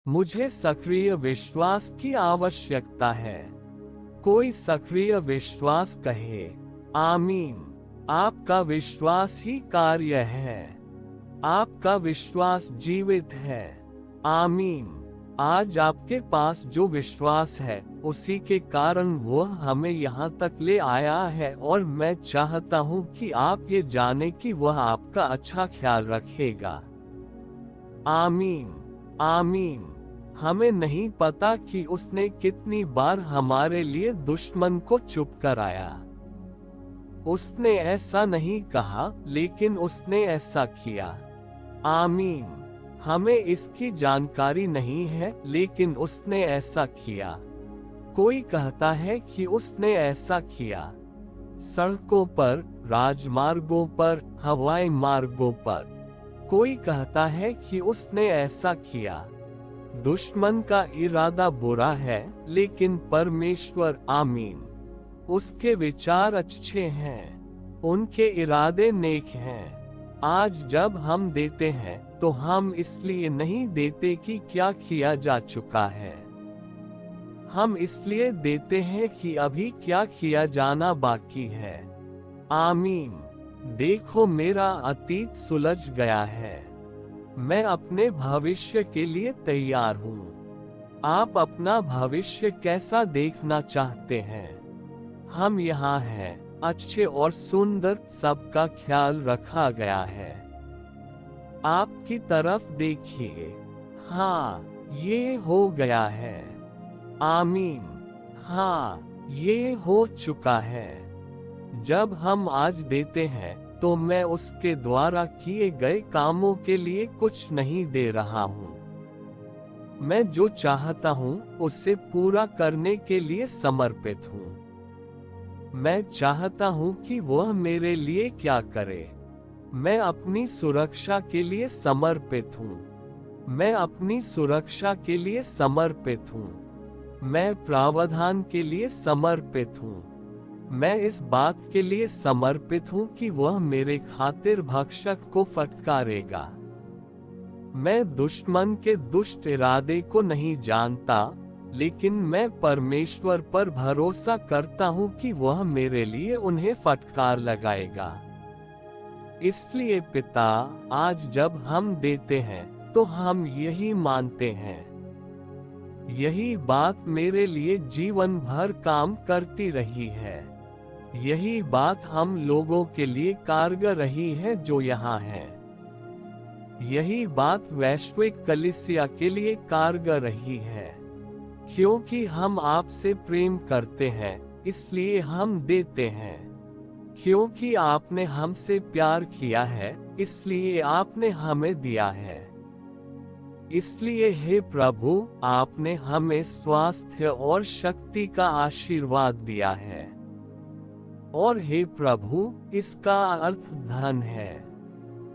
मुझे सक्रिय विश्वास की आवश्यकता है। कोई सक्रिय विश्वास कहे, आमीन। आपका विश्वास ही कार्य है। आपका विश्वास जीवित है। आमीन। आज आपके पास जो विश्वास है, उसी के कारण वह हमें यहाँ तक ले आया है, और मैं चाहता हूँ कि आप ये जाने कि वह आपका अच्छा ख्याल रखेगा। आमीन। आमीन। हमें नहीं पता कि उसने कितनी बार हमारे लिए दुश्मन को चुप कराया। उसने ऐसा नहीं कहा, लेकिन उसने ऐसा किया। आमीन। हमें इसकी जानकारी नहीं है, लेकिन उसने ऐसा किया। कोई कहता है कि उसने ऐसा किया। सड़कों पर, राजमार्गों पर, हवाई मार्गों पर। कोई कहता है कि उसने ऐसा किया। दुश्मन का इरादा बुरा है, लेकिन परमेश्वर, आमीन, उसके विचार अच्छे हैं। उनके इरादे नेक हैं। आज जब हम देते हैं, तो हम इसलिए नहीं देते कि क्या किया जा चुका है। हम इसलिए देते हैं कि अभी क्या किया जाना बाकी है। आमीन। देखो, मेरा अतीत सुलझ गया है। मैं अपने भविष्य के लिए तैयार हूँ। आप अपना भविष्य कैसा देखना चाहते हैं? हम यहाँ हैं, अच्छे और सुंदर, सबका ख्याल रखा गया है। आपकी तरफ देखिए। हाँ, ये हो गया है। आमीन। हाँ, ये हो चुका है। जब हम आज देते हैं, तो मैं उसके द्वारा किए गए कामों के लिए कुछ नहीं दे रहा हूँ। मैं जो चाहता हूँ, उसे पूरा करने के लिए समर्पित हूँ। मैं चाहता हूँ कि वह मेरे लिए क्या करे। मैं अपनी सुरक्षा के लिए समर्पित हूँ। मैं अपनी सुरक्षा के लिए समर्पित हूँ। मैं प्रावधान के लिए समर्पित हूँ। मैं इस बात के लिए समर्पित हूँ कि वह मेरे खातिर भक्षक को फटकारेगा। मैं दुश्मन के दुष्ट इरादे को नहीं जानता, लेकिन मैं परमेश्वर पर भरोसा करता हूँ कि वह मेरे लिए उन्हें फटकार लगाएगा। इसलिए पिता, आज जब हम देते हैं, तो हम यही मानते हैं। यही बात मेरे लिए जीवन भर काम करती रही है। यही बात हम लोगों के लिए कारगर रही है जो यहाँ हैं। यही बात वैश्विक कलीसिया के लिए कारगर रही है। क्योंकि हम आपसे प्रेम करते हैं, इसलिए हम देते हैं। क्योंकि आपने हमसे प्यार किया है, इसलिए आपने हमें दिया है। इसलिए हे प्रभु, आपने हमें स्वास्थ्य और शक्ति का आशीर्वाद दिया है। और हे प्रभु, इसका अर्थ धन है।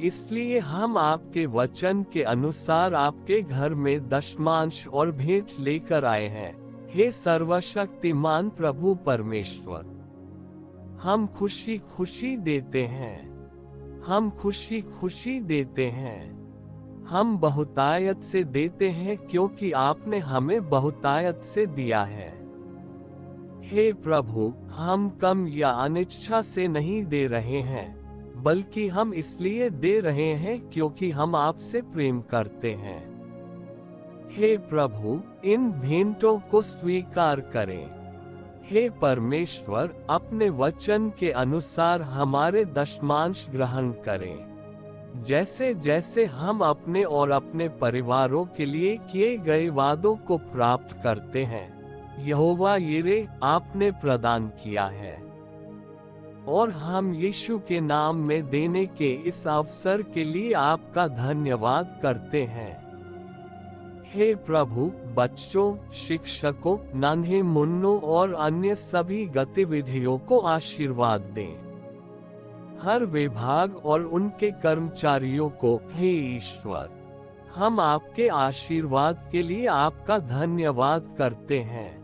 इसलिए हम आपके वचन के अनुसार आपके घर में दशमांश और भेंट लेकर आए हैं। हे सर्वशक्तिमान प्रभु परमेश्वर, हम खुशी खुशी देते हैं। हम खुशी खुशी देते हैं। हम बहुतायत से देते हैं, क्योंकि आपने हमें बहुतायत से दिया है। हे प्रभु, हम कम या अनिच्छा से नहीं दे रहे हैं, बल्कि हम इसलिए दे रहे हैं क्योंकि हम आपसे प्रेम करते हैं। हे प्रभु, इन भेंटों को स्वीकार करें। हे परमेश्वर, अपने वचन के अनुसार हमारे दशमांश ग्रहण करें। जैसे जैसे हम अपने और अपने परिवारों के लिए किए गए वादों को प्राप्त करते हैं, यहोवा यिरे, आपने प्रदान किया है। और हम यीशु के नाम में देने के इस अवसर के लिए आपका धन्यवाद करते हैं। हे प्रभु, बच्चों, शिक्षकों, नन्हे मुन्नों और अन्य सभी गतिविधियों को आशीर्वाद दें। हर विभाग और उनके कर्मचारियों को, हे ईश्वर, हम आपके आशीर्वाद के लिए आपका धन्यवाद करते हैं।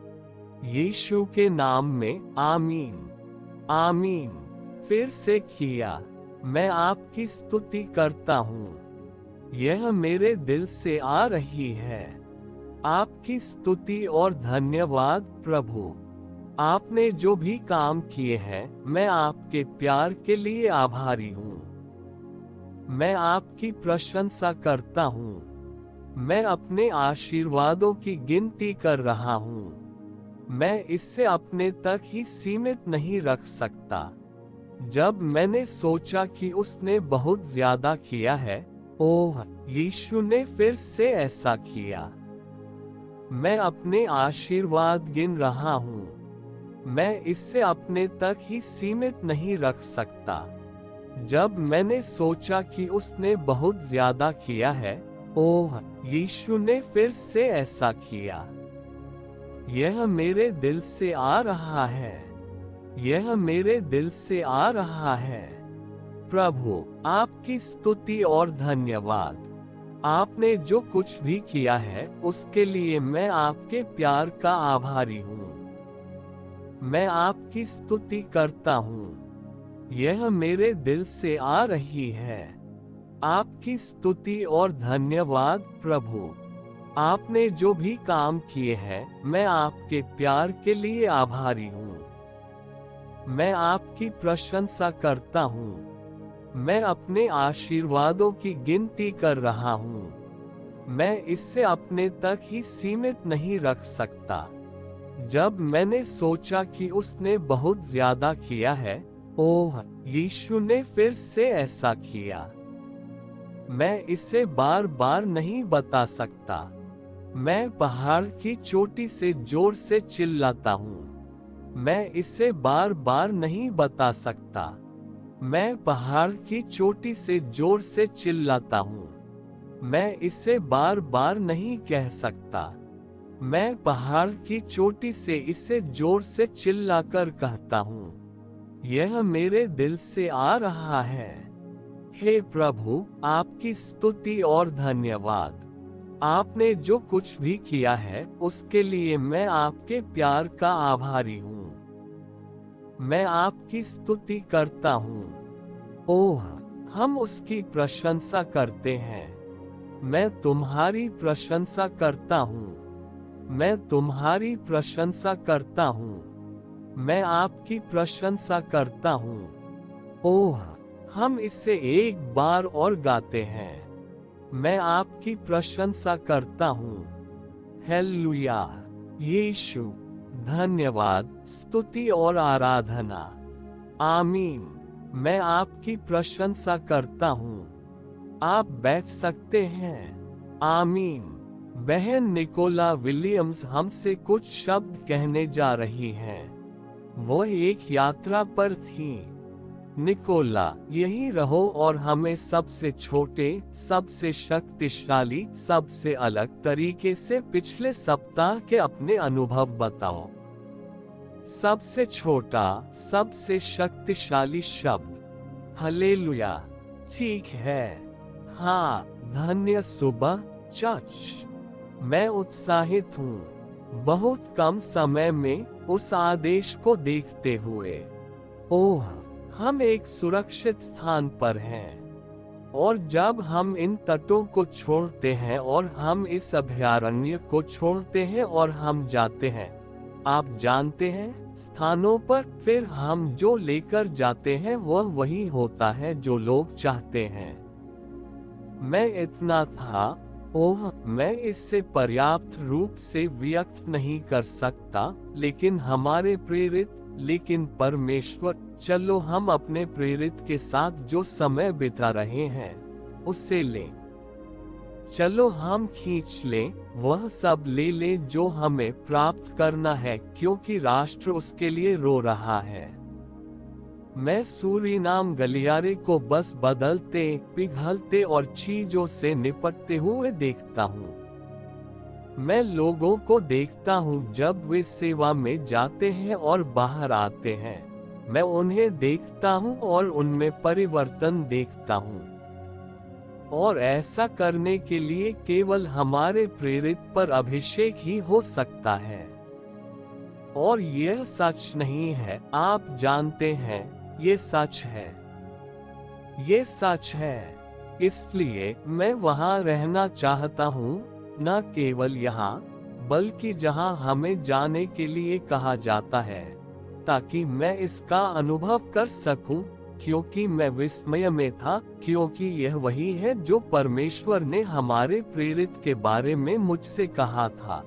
यीशु के नाम में, आमीन। आमीन। फिर से किया। मैं आपकी स्तुति करता हूँ। यह मेरे दिल से आ रही है। आपकी स्तुति और धन्यवाद प्रभु। आपने जो भी काम किए हैं, मैं आपके प्यार के लिए आभारी हूँ। मैं आपकी प्रशंसा करता हूँ। मैं अपने आशीर्वादों की गिनती कर रहा हूँ। मैं इससे अपने तक ही सीमित नहीं रख सकता। जब मैंने सोचा कि उसने बहुत ज्यादा किया है, ओह, यीशु ने फिर से ऐसा किया। मैं अपने आशीर्वाद गिन रहा हूँ। मैं इससे अपने तक ही सीमित नहीं रख सकता। जब मैंने सोचा कि उसने बहुत ज्यादा किया है, ओह, यीशु ने फिर से ऐसा किया। यह मेरे दिल से आ रहा है। यह मेरे दिल से आ रहा है। प्रभु, आपकी स्तुति और धन्यवाद। आपने जो कुछ भी किया है, उसके लिए मैं आपके प्यार का आभारी हूँ। मैं आपकी स्तुति करता हूँ। यह मेरे दिल से आ रही है। आपकी स्तुति और धन्यवाद प्रभु। आपने जो भी काम किए हैं, मैं आपके प्यार के लिए आभारी हूँ। मैं आपकी प्रशंसा करता हूँ। मैं अपने आशीर्वादों की गिनती कर रहा हूँ। मैं इससे अपने तक ही सीमित नहीं रख सकता। जब मैंने सोचा कि उसने बहुत ज्यादा किया है, ओह, यीशु ने फिर से ऐसा किया। मैं इसे बार बार नहीं बता सकता। मैं पहाड़ की चोटी से जोर से चिल्लाता हूँ। मैं इसे बार बार नहीं बता सकता। मैं पहाड़ की चोटी से जोर से चिल्लाता हूँ। मैं इसे बार बार नहीं कह सकता। मैं पहाड़ की चोटी से इसे जोर से चिल्लाकर कहता हूँ। यह मेरे दिल से आ रहा है। हे प्रभु, आपकी स्तुति और धन्यवाद। आपने जो कुछ भी किया है, उसके लिए मैं आपके प्यार का आभारी हूँ। मैं आपकी स्तुति करता हूँ। ओह, हम उसकी प्रशंसा करते हैं। मैं तुम्हारी प्रशंसा करता हूँ। मैं तुम्हारी प्रशंसा करता हूँ। मैं आपकी प्रशंसा करता हूँ। ओह, हम इसे एक बार और गाते हैं। मैं आपकी प्रशंसा करता हूँ। हालेलुया। यीशु, धन्यवाद, स्तुति और आराधना। आमीन। मैं आपकी प्रशंसा करता हूँ। आप बैठ सकते हैं। आमीन। बहन निकोला विलियम्स हमसे कुछ शब्द कहने जा रही हैं। वो एक यात्रा पर थी। निकोला, यही रहो और हमें सबसे छोटे, सबसे शक्तिशाली, सबसे अलग तरीके से पिछले सप्ताह के अपने अनुभव बताओ। सबसे छोटा, सबसे शक्तिशाली शब्द। हालेलुया। ठीक है। हाँ, धन्य सुबह, चर्च। मैं उत्साहित हूँ। बहुत कम समय में उस आदेश को देखते हुए। ओह, हम एक सुरक्षित स्थान पर हैं। और जब हम इन तटों को छोड़ते हैं और हम इस अभयारण्य को छोड़ते हैं और हम जाते हैं, आप जानते हैं, स्थानों पर, फिर हम जो लेकर जाते हैं वह वही होता है जो लोग चाहते हैं। मैं इतना था, ओह, मैं इससे पर्याप्त रूप से व्यक्त नहीं कर सकता, लेकिन हमारे प्रेरित, लेकिन परमेश्वर, चलो हम अपने प्रेरित के साथ जो समय बिता रहे हैं, उससे लें। चलो हम खींच लें, वह सब ले लें जो हमें प्राप्त करना है, क्योंकि राष्ट्र उसके लिए रो रहा है। मैं सूरीनाम गलियारे को बस बदलते, पिघलते और चीजों से निपटते हुए देखता हूँ। मैं लोगों को देखता हूँ जब वे सेवा में जाते हैं और बाहर आते हैं। मैं उन्हें देखता हूँ और उनमें परिवर्तन देखता हूँ। और ऐसा करने के लिए केवल हमारे प्रेरित पर अभिषेक ही हो सकता है। और यह सच नहीं है, आप जानते हैं, ये सच है। ये सच है। इसलिए मैं वहां रहना चाहता हूँ, न केवल यहाँ, बल्कि जहां हमें जाने के लिए कहा जाता है, ताकि मैं इसका अनुभव कर सकूं, क्योंकि मैं विस्मय में था, क्योंकि यह वही है जो परमेश्वर ने हमारे प्रेरित के बारे में मुझसे कहा था।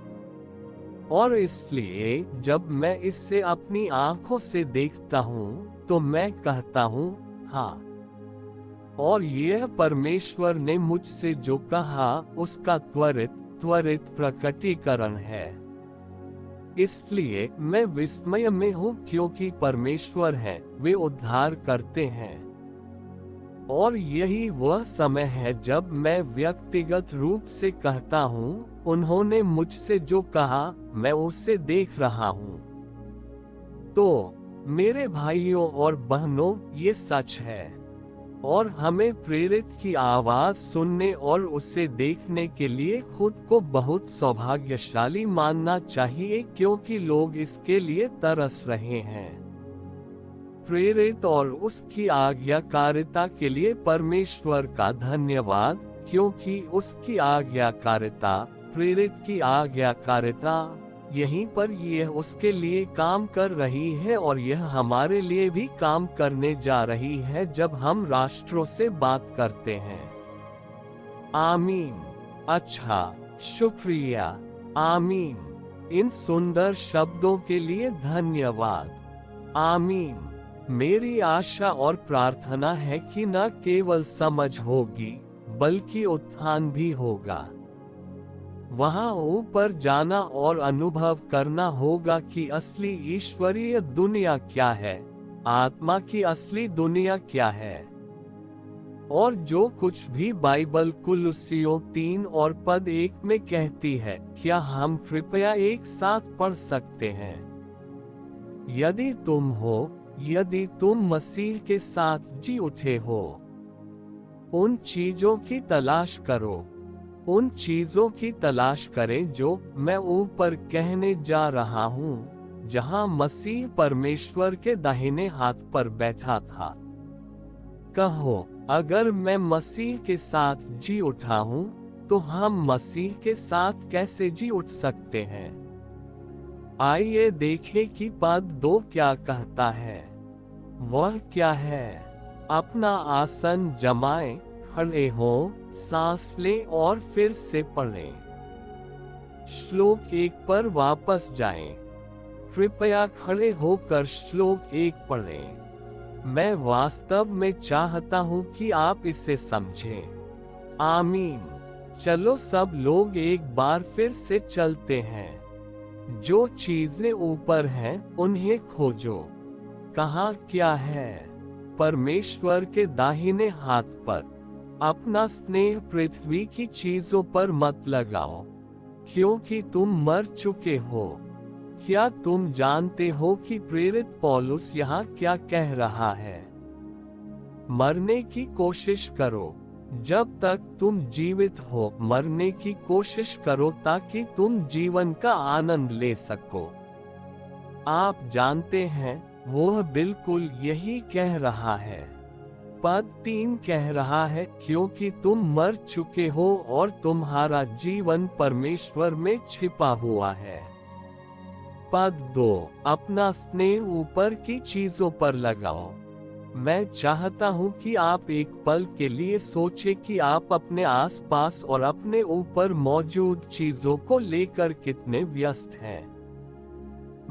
और इसलिए जब मैं इससे अपनी आंखों से देखता हूँ, तो मैं कहता हूँ, हाँ। और यह परमेश्वर ने मुझसे जो कहा उसका त्वरित प्रकटीकरण है। इसलिए मैं विस्मय में हूँ, क्योंकि परमेश्वर हैं, वे उद्धार करते हैं। और यही वह समय है जब मैं व्यक्तिगत रूप से कहता हूँ, उन्होंने मुझसे जो कहा मैं उसे देख रहा हूँ। तो मेरे भाइयों और बहनों, ये सच है। और हमें प्रेरित की आवाज सुनने और उसे देखने के लिए खुद को बहुत सौभाग्यशाली मानना चाहिए, क्योंकि लोग इसके लिए तरस रहे हैं। प्रेरित और उसकी आज्ञाकारिता के लिए परमेश्वर का धन्यवाद, क्योंकि उसकी आज्ञाकारिता, प्रेरित की आज्ञाकारिता, यहीं पर यह उसके लिए काम कर रही है, और यह हमारे लिए भी काम करने जा रही है जब हम राष्ट्रों से बात करते हैं। आमीन। अच्छा, शुक्रिया। आमीन। इन सुंदर शब्दों के लिए धन्यवाद। आमीन। मेरी आशा और प्रार्थना है कि न केवल समझ होगी, बल्कि उत्थान भी होगा। वहां ऊपर जाना और अनुभव करना होगा कि असली ईश्वरीय दुनिया क्या है, आत्मा की असली दुनिया क्या है। और जो कुछ भी बाइबल कुलुस्सियों 3 और पद 1 में कहती है, क्या हम कृपया एक साथ पढ़ सकते हैं? यदि तुम मसीह के साथ जी उठे हो, उन चीजों की तलाश करो, उन चीजों की तलाश करें जो मैं ऊपर कहने जा रहा हूँ, जहाँ मसीह परमेश्वर के दाहिने हाथ पर बैठा था। कहो, अगर मैं मसीह के साथ जी उठा हूँ, तो हम मसीह के साथ कैसे जी उठ सकते हैं? आइए देखें कि पद 2 क्या कहता है। वह क्या है? अपना आसन जमाएं, खड़े हो, सांस लें और फिर से पढ़ें। श्लोक 1 पर वापस जाएं। कृपया खड़े होकर श्लोक 1 पढ़ें। मैं वास्तव में चाहता हूं कि आप इसे समझें। आमीन। चलो सब लोग एक बार फिर से चलते हैं। जो चीजें ऊपर हैं, उन्हें खोजो। कहाँ क्या है? परमेश्वर के दाहिने हाथ पर। अपना स्नेह पृथ्वी की चीजों पर मत लगाओ, क्योंकि तुम मर चुके हो। क्या तुम जानते हो कि प्रेरित पौलुस यहाँ क्या कह रहा है? मरने की कोशिश करो जब तक तुम जीवित हो। मरने की कोशिश करो ताकि तुम जीवन का आनंद ले सको। आप जानते हैं, वह बिल्कुल यही कह रहा है। पद 3 कह रहा है, क्योंकि तुम मर चुके हो और तुम्हारा जीवन परमेश्वर में छिपा हुआ है। पद 2, अपना स्नेह ऊपर की चीजों पर लगाओ। मैं चाहता हूं कि आप एक पल के लिए सोचें कि आप अपने आसपास और अपने ऊपर मौजूद चीजों को लेकर कितने व्यस्त हैं।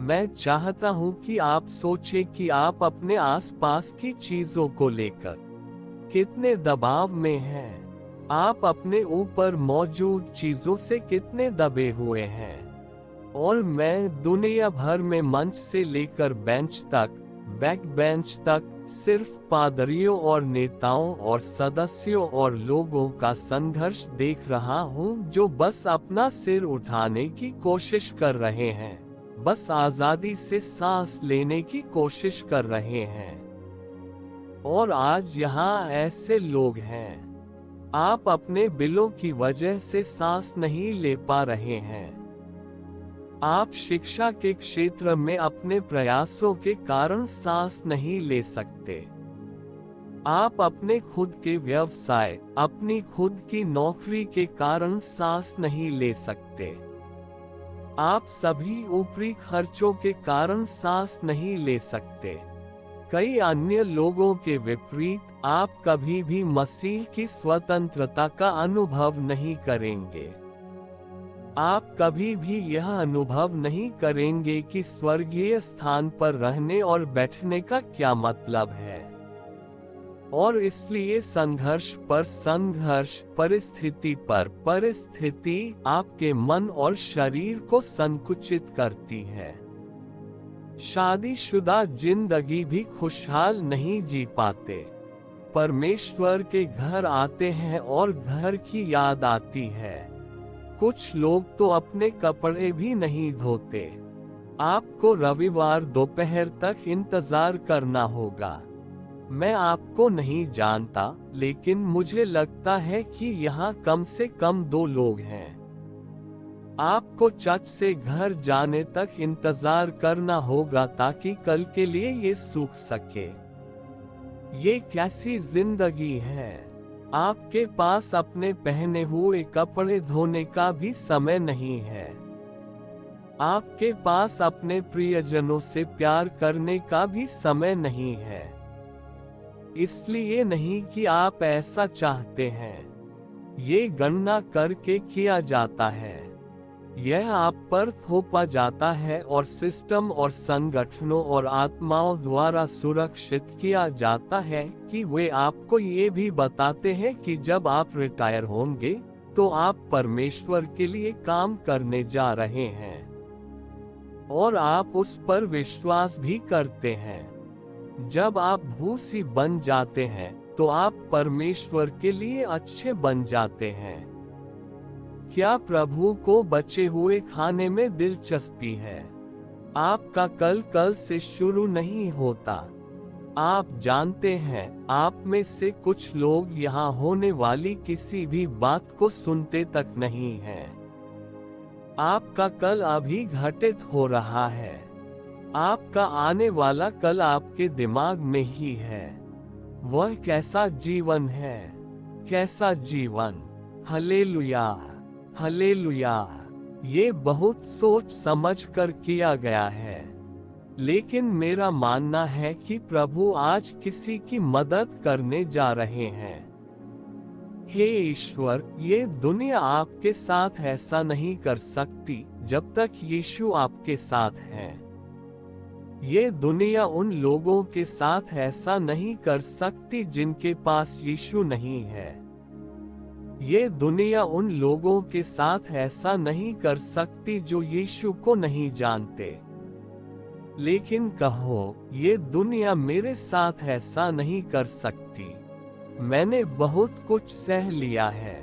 मैं चाहता हूं कि आप सोचें कि आप अपने आसपास की चीजों को लेकर कितने दबाव में हैं। आप अपने ऊपर मौजूद चीजों से कितने दबे हुए हैं। और मैं दुनिया भर में मंच से लेकर बेंच तक, बैक बेंच तक, सिर्फ पादरियों और नेताओं और सदस्यों और लोगों का संघर्ष देख रहा हूं, जो बस अपना सिर उठाने की कोशिश कर रहे हैं, बस आजादी से सांस लेने की कोशिश कर रहे हैं। और आज यहाँ ऐसे लोग हैं। आप अपने बिलों की वजह से सांस नहीं ले पा रहे हैं। आप शिक्षा के क्षेत्र में अपने प्रयासों के कारण सांस नहीं ले सकते। आप अपने खुद के व्यवसाय, अपनी खुद की नौकरी के कारण सांस नहीं ले सकते। आप सभी ऊपरी खर्चों के कारण सांस नहीं ले सकते। कई अन्य लोगों के विपरीत, आप कभी भी मसीह की स्वतंत्रता का अनुभव नहीं करेंगे। आप कभी भी यह अनुभव नहीं करेंगे कि स्वर्गीय स्थान पर रहने और बैठने का क्या मतलब है। और इसलिए संघर्ष पर संघर्ष, परिस्थिति पर परिस्थिति आपके मन और शरीर को संकुचित करती है। शादीशुदा जिंदगी भी खुशहाल नहीं जी पाते। परमेश्वर के घर आते हैं और घर की याद आती है। कुछ लोग तो अपने कपड़े भी नहीं धोते। आपको रविवार दोपहर तक इंतजार करना होगा। मैं आपको नहीं जानता, लेकिन मुझे लगता है कि यहाँ कम से कम 2 लोग हैं। आपको चर्च से घर जाने तक इंतजार करना होगा ताकि कल के लिए ये सूख सके। ये कैसी जिंदगी है। आपके पास अपने पहने हुए कपड़े धोने का भी समय नहीं है। आपके पास अपने प्रियजनों से प्यार करने का भी समय नहीं है। इसलिए नहीं कि आप ऐसा चाहते हैं, ये गणना करके किया जाता है। यह आप पर थोपा जाता है और सिस्टम और संगठनों और आत्माओं द्वारा सुरक्षित किया जाता है कि वे आपको ये भी बताते हैं कि जब आप रिटायर होंगे तो आप परमेश्वर के लिए काम करने जा रहे हैं। और आप उस पर विश्वास भी करते हैं। जब आप भूसी बन जाते हैं तो आप परमेश्वर के लिए अच्छे बन जाते हैं। क्या प्रभु को बचे हुए खाने में दिलचस्पी है? आपका कल से शुरू नहीं होता। आप जानते हैं, आप में से कुछ लोग यहाँ होने वाली किसी भी बात को सुनते तक नहीं हैं। आपका कल अभी घटित हो रहा है। आपका आने वाला कल आपके दिमाग में ही है। वह कैसा जीवन है, कैसा जीवन। Hallelujah, hallelujah. ये बहुत सोच समझ कर किया गया है, लेकिन मेरा मानना है कि प्रभु आज किसी की मदद करने जा रहे हैं। हे ईश्वर, ये दुनिया आपके साथ ऐसा नहीं कर सकती जब तक यीशु आपके साथ है। ये दुनिया उन लोगों के साथ ऐसा नहीं कर सकती जिनके पास यीशु नहीं है। ये दुनिया उन लोगों के साथ ऐसा नहीं कर सकती जो यीशु को नहीं जानते। लेकिन कहो, ये दुनिया मेरे साथ ऐसा नहीं कर सकती। मैंने बहुत कुछ सह लिया है,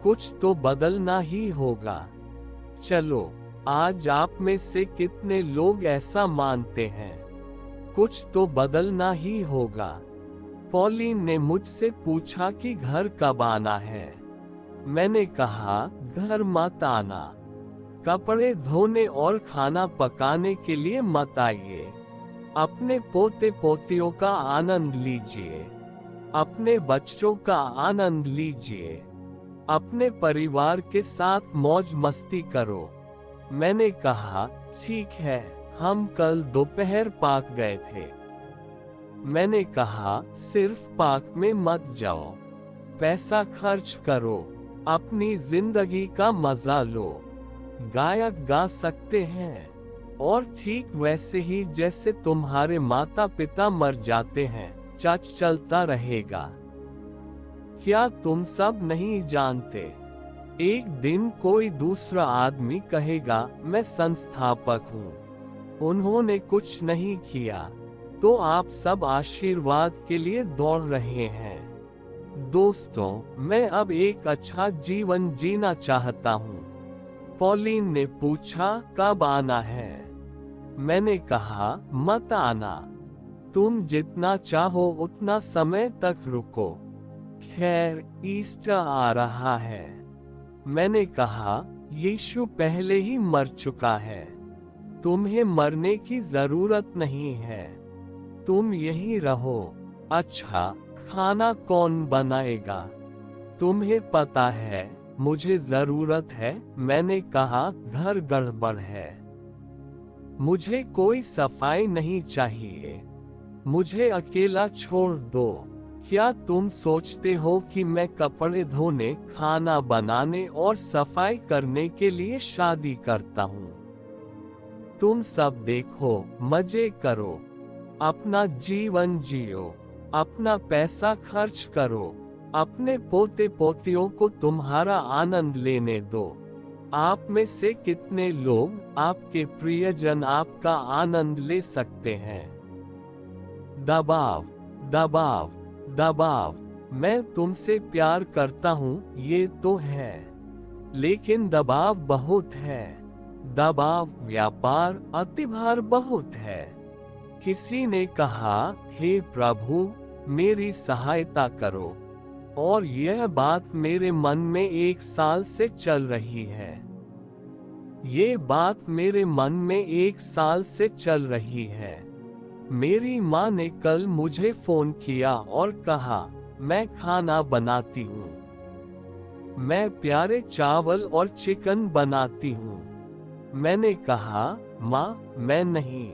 कुछ तो बदलना ही होगा। चलो, आज आप में से कितने लोग ऐसा मानते हैं? कुछ तो बदलना ही होगा। पॉलिन ने मुझसे पूछा कि घर कब आना है। मैंने कहा, घर मत आना। कपड़े धोने और खाना पकाने के लिए मत आइए। अपने पोते पोतियों का आनंद लीजिए। अपने बच्चों का आनंद लीजिए। अपने परिवार के साथ मौज मस्ती करो। मैंने कहा, ठीक है, हम कल दोपहर पार्क गए थे। मैंने कहा, सिर्फ पार्क में मत जाओ, पैसा खर्च करो, अपनी जिंदगी का मजा लो। गायक गा सकते हैं, और ठीक वैसे ही जैसे तुम्हारे माता पिता मर जाते हैं, चर्च चलता रहेगा। क्या तुम सब नहीं जानते, एक दिन कोई दूसरा आदमी कहेगा, मैं संस्थापक हूँ। उन्होंने कुछ नहीं किया, तो आप सब आशीर्वाद के लिए दौड़ रहे हैं। दोस्तों, मैं अब एक अच्छा जीवन जीना चाहता हूँ। पॉलिन ने पूछा, कब आना है? मैंने कहा, मत आना। तुम जितना चाहो उतना समय तक रुको। खैर, ईस्टर आ रहा है। मैंने कहा, यीशु पहले ही मर चुका है। तुम्हें मरने की जरूरत नहीं है। तुम यहीं रहो। अच्छा, खाना कौन बनाएगा? तुम्हें पता है, मुझे जरूरत है, मैंने कहा, घर गड़बड़ है। मुझे कोई सफाई नहीं चाहिए। मुझे अकेला छोड़ दो। क्या तुम सोचते हो कि मैं कपड़े धोने, खाना बनाने और सफाई करने के लिए शादी करता हूँ? तुम सब देखो, मजे करो, अपना जीवन जियो, अपना पैसा खर्च करो, अपने पोते पोतियों को तुम्हारा आनंद लेने दो। आप में से कितने लोग, आपके प्रियजन आपका आनंद ले सकते हैं? दबाव, दबाव, दबाव। मैं तुमसे प्यार करता हूँ, ये तो है, लेकिन दबाव बहुत है। दबाव, व्यापार, अतिभार बहुत है। किसी ने कहा, हे प्रभु, मेरी सहायता करो, और यह बात मेरे मन में 1 साल से चल रही है। ये बात मेरे मन में 1 साल से चल रही है। मेरी माँ ने कल मुझे फोन किया और कहा, मैं खाना बनाती हूँ। मैं प्यारे चावल और चिकन बनाती हूँ। मैंने कहा, माँ, मैं नहीं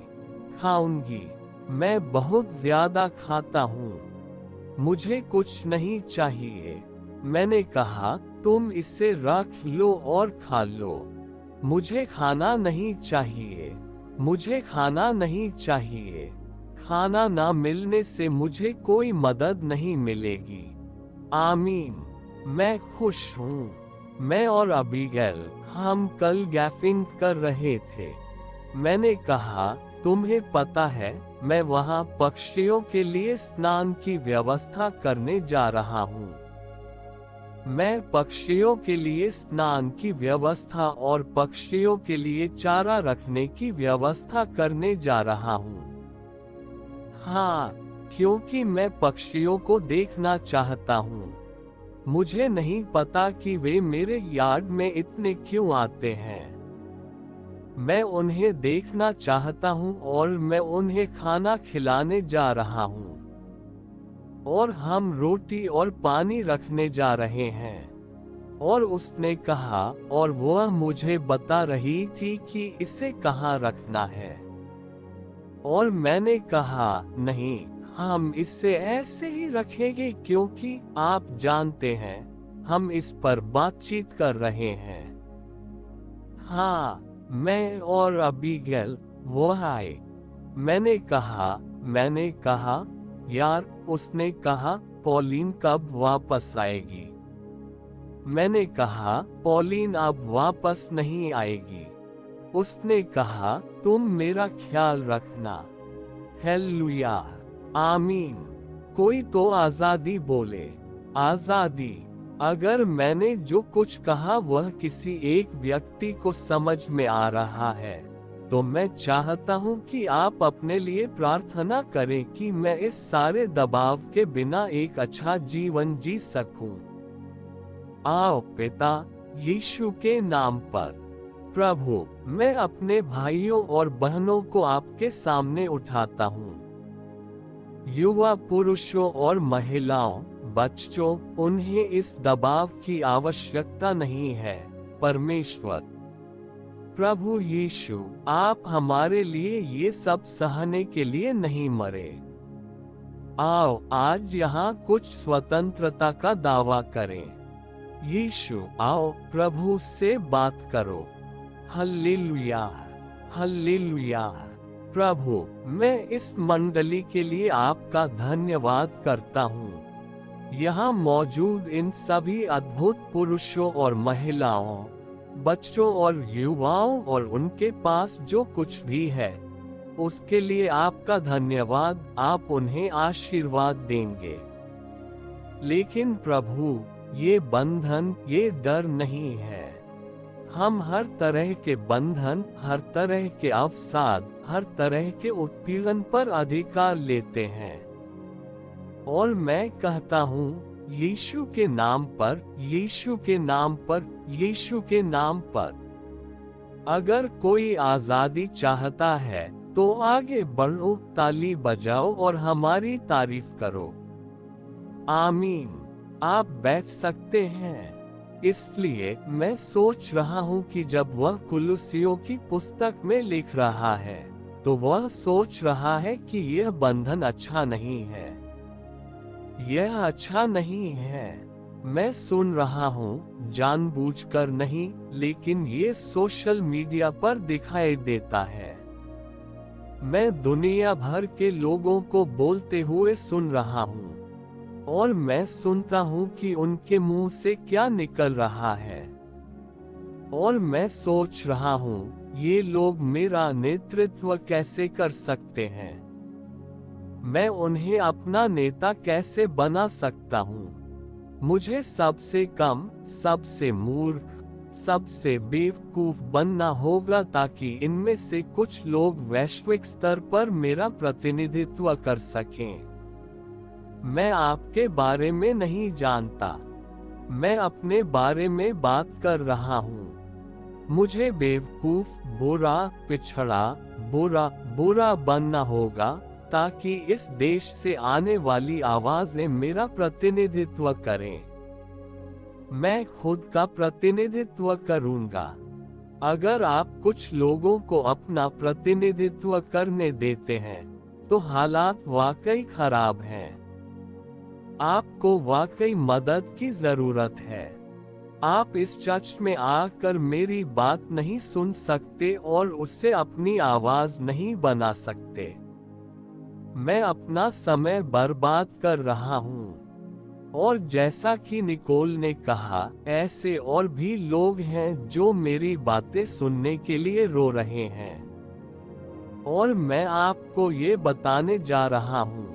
खाऊंगी, मैं बहुत ज्यादा खाता हूँ, मुझे कुछ नहीं चाहिए। मैंने कहा, तुम इसे रख लो और खा लो। मुझे खाना नहीं चाहिए, मुझे खाना नहीं चाहिए। खाना ना मिलने से मुझे कोई मदद नहीं मिलेगी। आमीन। मैं खुश हूँ। मैं और अबीगैल, हम कल गैफिंग कर रहे थे। मैंने कहा, तुम्हें पता है, मैं वहाँ पक्षियों के लिए स्नान की व्यवस्था करने जा रहा हूँ। मैं पक्षियों के लिए स्नान की व्यवस्था और पक्षियों के लिए चारा रखने की व्यवस्था करने जा रहा हूँ। हाँ, क्योंकि मैं पक्षियों को देखना चाहता हूँ। मुझे नहीं पता कि वे मेरे यार्ड में इतने क्यों आते हैं। मैं उन्हें देखना चाहता हूँ और मैं उन्हें खाना खिलाने जा रहा हूँ। और हम रोटी और पानी रखने जा रहे हैं। और उसने कहा, और वह मुझे बता रही थी कि इसे कहाँ रखना है। और मैंने कहा, नहीं, हम इसे ऐसे ही रखेंगे क्योंकि आप जानते हैं, हम इस पर बातचीत कर रहे हैं। हाँ, मैं और अबीगैल, वो आए। मैंने कहा, यार, उसने कहा, पॉलिन कब वापस आएगी? मैंने कहा, पॉलिन अब वापस नहीं आएगी। उसने कहा, तुम मेरा ख्याल रखना। हालेलुया, आमीन। कोई तो आजादी बोले। आजादी। अगर मैंने जो कुछ कहा वह किसी एक व्यक्ति को समझ में आ रहा है, तो मैं चाहता हूं कि आप अपने लिए प्रार्थना करें कि मैं इस सारे दबाव के बिना एक अच्छा जीवन जी सकूं। आओ पिता, यीशु के नाम पर। प्रभु, मैं अपने भाइयों और बहनों को आपके सामने उठाता हूँ। युवा पुरुषों और महिलाओं, बच्चों, उन्हें इस दबाव की आवश्यकता नहीं है। परमेश्वर, प्रभु यीशु, आप हमारे लिए ये सब सहने के लिए नहीं मरे। आओ आज यहाँ कुछ स्वतंत्रता का दावा करें। यीशु, आओ प्रभु से बात करो। Hallelujah, hallelujah. प्रभु, मैं इस मंडली के लिए आपका धन्यवाद करता हूँ। यहाँ मौजूद इन सभी अद्भुत पुरुषों और महिलाओं, बच्चों और युवाओं और उनके पास जो कुछ भी है, उसके लिए आपका धन्यवाद। आप उन्हें आशीर्वाद देंगे। लेकिन प्रभु, ये बंधन, ये डर नहीं है। हम हर तरह के बंधन, हर तरह के अवसाद, हर तरह के उत्पीड़न पर अधिकार लेते हैं। और मैं कहता हूँ, यीशु के नाम पर, यीशु के नाम पर, यीशु के नाम पर। अगर कोई आजादी चाहता है, तो आगे बढ़ो, ताली बजाओ और हमारी तारीफ करो। आमीन। आप बैठ सकते हैं। इसलिए मैं सोच रहा हूँ कि जब वह कुलुसियों की पुस्तक में लिख रहा है, तो वह सोच रहा है कि यह बंधन अच्छा नहीं है। यह अच्छा नहीं है। मैं सुन रहा हूँ, जानबूझकर नहीं, लेकिन ये सोशल मीडिया पर दिखाई देता है। मैं दुनिया भर के लोगों को बोलते हुए सुन रहा हूँ, और मैं सुनता हूँ कि उनके मुंह से क्या निकल रहा है। और मैं सोच रहा हूँ, ये लोग मेरा नेतृत्व कैसे कर सकते हैं? मैं उन्हें अपना नेता कैसे बना सकता हूँ? मुझे सबसे कम, सबसे मूर्ख, सबसे बेवकूफ बनना होगा ताकि इनमें से कुछ लोग वैश्विक स्तर पर मेरा प्रतिनिधित्व कर सकें। मैं आपके बारे में नहीं जानता। मैं अपने बारे में बात कर रहा हूँ। मुझे बेवकूफ, बुरा, पिछड़ा, बुरा बनना होगा ताकि इस देश से आने वाली आवाजें मेरा प्रतिनिधित्व करें। मैं खुद का प्रतिनिधित्व करूंगा। अगर आप कुछ लोगों को अपना प्रतिनिधित्व करने देते हैं, तो हालात वाकई खराब हैं। आपको वाकई मदद की जरूरत है। आप इस चर्च में आकर मेरी बात नहीं सुन सकते और उससे अपनी आवाज नहीं बना सकते। मैं अपना समय बर्बाद कर रहा हूँ। और जैसा कि निकोल ने कहा, ऐसे और भी लोग हैं जो मेरी बातें सुनने के लिए रो रहे हैं। और मैं आपको ये बताने जा रहा हूँ,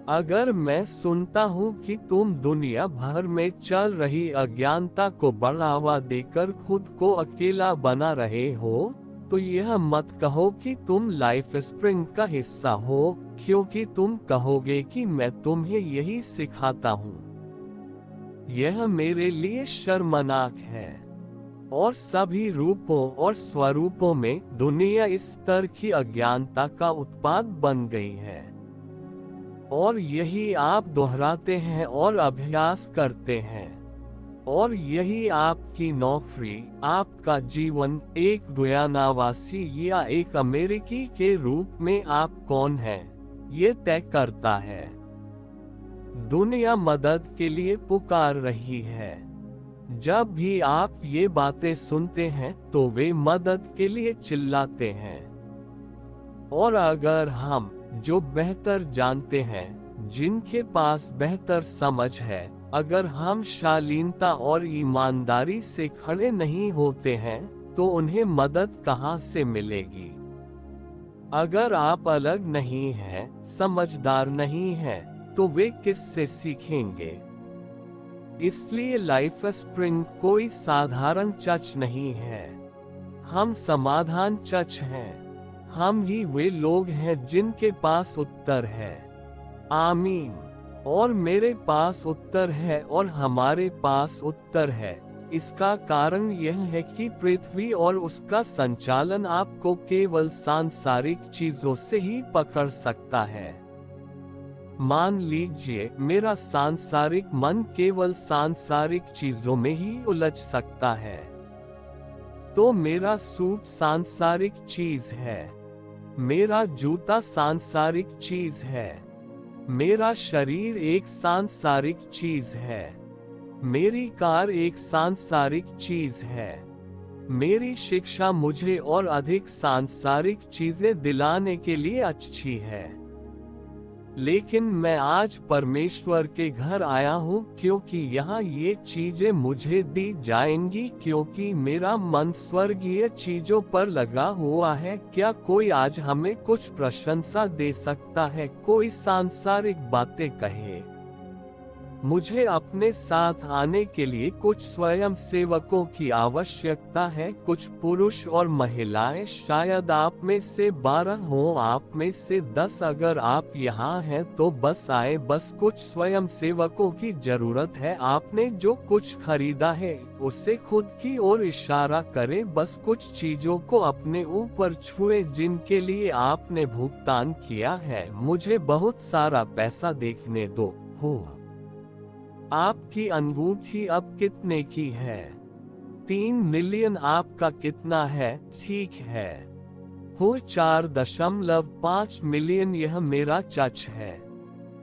अगर मैं सुनता हूँ कि तुम दुनिया भर में चल रही अज्ञानता को बढ़ावा देकर खुद को अकेला बना रहे हो, तो यह मत कहो कि तुम लाइफ स्प्रिंग का हिस्सा हो, क्योंकि तुम कहोगे कि मैं तुम्हें यही सिखाता हूँ। यह मेरे लिए शर्मनाक है। और सभी रूपों और स्वरूपों में दुनिया इस स्तर की अज्ञानता का उत्पाद बन गई है। और यही आप दोहराते हैं और अभ्यास करते हैं। और यही आपकी नौकरी, आपका जीवन, एक गुयानावासी या एक अमेरिकी के रूप में आप कौन हैं, ये तय करता है। दुनिया मदद के लिए पुकार रही है। जब भी आप ये बातें सुनते हैं, तो वे मदद के लिए चिल्लाते हैं। और अगर हम, जो बेहतर जानते हैं, जिनके पास बेहतर समझ है, अगर हम शालीनता और ईमानदारी से खड़े नहीं होते हैं, तो उन्हें मदद कहां से मिलेगी? अगर आप अलग नहीं हैं, समझदार नहीं हैं, तो वे किससे सीखेंगे? इसलिए लाइफ स्प्रिंग कोई साधारण चर्च नहीं है। हम समाधान चर्च हैं। हम ही वे लोग हैं जिनके पास उत्तर है। आमीन। और मेरे पास उत्तर है और हमारे पास उत्तर है। इसका कारण यह है कि पृथ्वी और उसका संचालन आपको केवल सांसारिक चीजों से ही पकड़ सकता है। मान लीजिए मेरा सांसारिक मन केवल सांसारिक चीजों में ही उलझ सकता है, तो मेरा सूट सांसारिक चीज है, मेरा जूता सांसारिक चीज है, मेरा शरीर एक सांसारिक चीज है, मेरी कार एक सांसारिक चीज है, मेरी शिक्षा मुझे और अधिक सांसारिक चीजें दिलाने के लिए अच्छी है। लेकिन मैं आज परमेश्वर के घर आया हूँ क्योंकि यहाँ ये चीजें मुझे दी जाएंगी, क्योंकि मेरा मन स्वर्गीय चीजों पर लगा हुआ है। क्या कोई आज हमें कुछ प्रशंसा दे सकता है? कोई सांसारिक बातें कहे। मुझे अपने साथ आने के लिए कुछ स्वयं सेवकों की आवश्यकता है, कुछ पुरुष और महिलाएं। शायद आप में से 12 हो, आप में से 10। अगर आप यहाँ हैं तो बस आए। बस कुछ स्वयं सेवकों की जरूरत है। आपने जो कुछ खरीदा है उससे खुद की ओर इशारा करें। बस कुछ चीजों को अपने ऊपर छुए जिनके लिए आपने भुगतान किया है। मुझे बहुत सारा पैसा देखने दो। हो आपकी अंगूठी अब कितने की है? 3 मिलियन आपका कितना है? ठीक है, हो 4.5 मिलियन, यह मेरा चच है।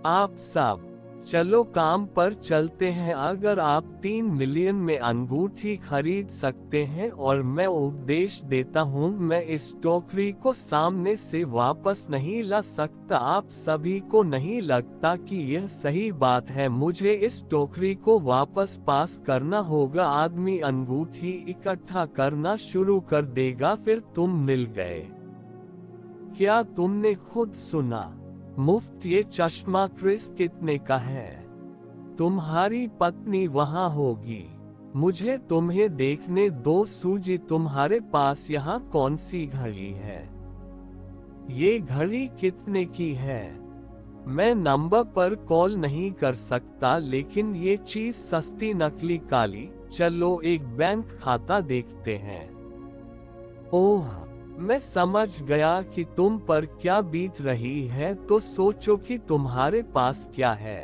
आप सब चलो काम पर चलते हैं। अगर आप 3 मिलियन में अंगूठी खरीद सकते हैं और मैं उपदेश देता हूँ, मैं इस टोकरी को सामने से वापस नहीं ला सकता। आप सभी को नहीं लगता कि यह सही बात है? मुझे इस टोकरी को वापस पास करना होगा। आदमी अंगूठी इकट्ठा करना शुरू कर देगा। फिर तुम मिल गए। क्या तुमने खुद सुना? मुफ्त ये चश्मा क्रिस कितने का है? तुम्हारी पत्नी वहां होगी। मुझे तुम्हें देखने दो। सूजी, तुम्हारे पास यहाँ कौन सी घड़ी है? ये घड़ी कितने की है? मैं नंबर पर कॉल नहीं कर सकता, लेकिन ये चीज सस्ती नकली काली। चलो एक बैंक खाता देखते हैं। ओह, मैं समझ गया कि तुम पर क्या बीत रही है। तो सोचो कि तुम्हारे पास क्या है।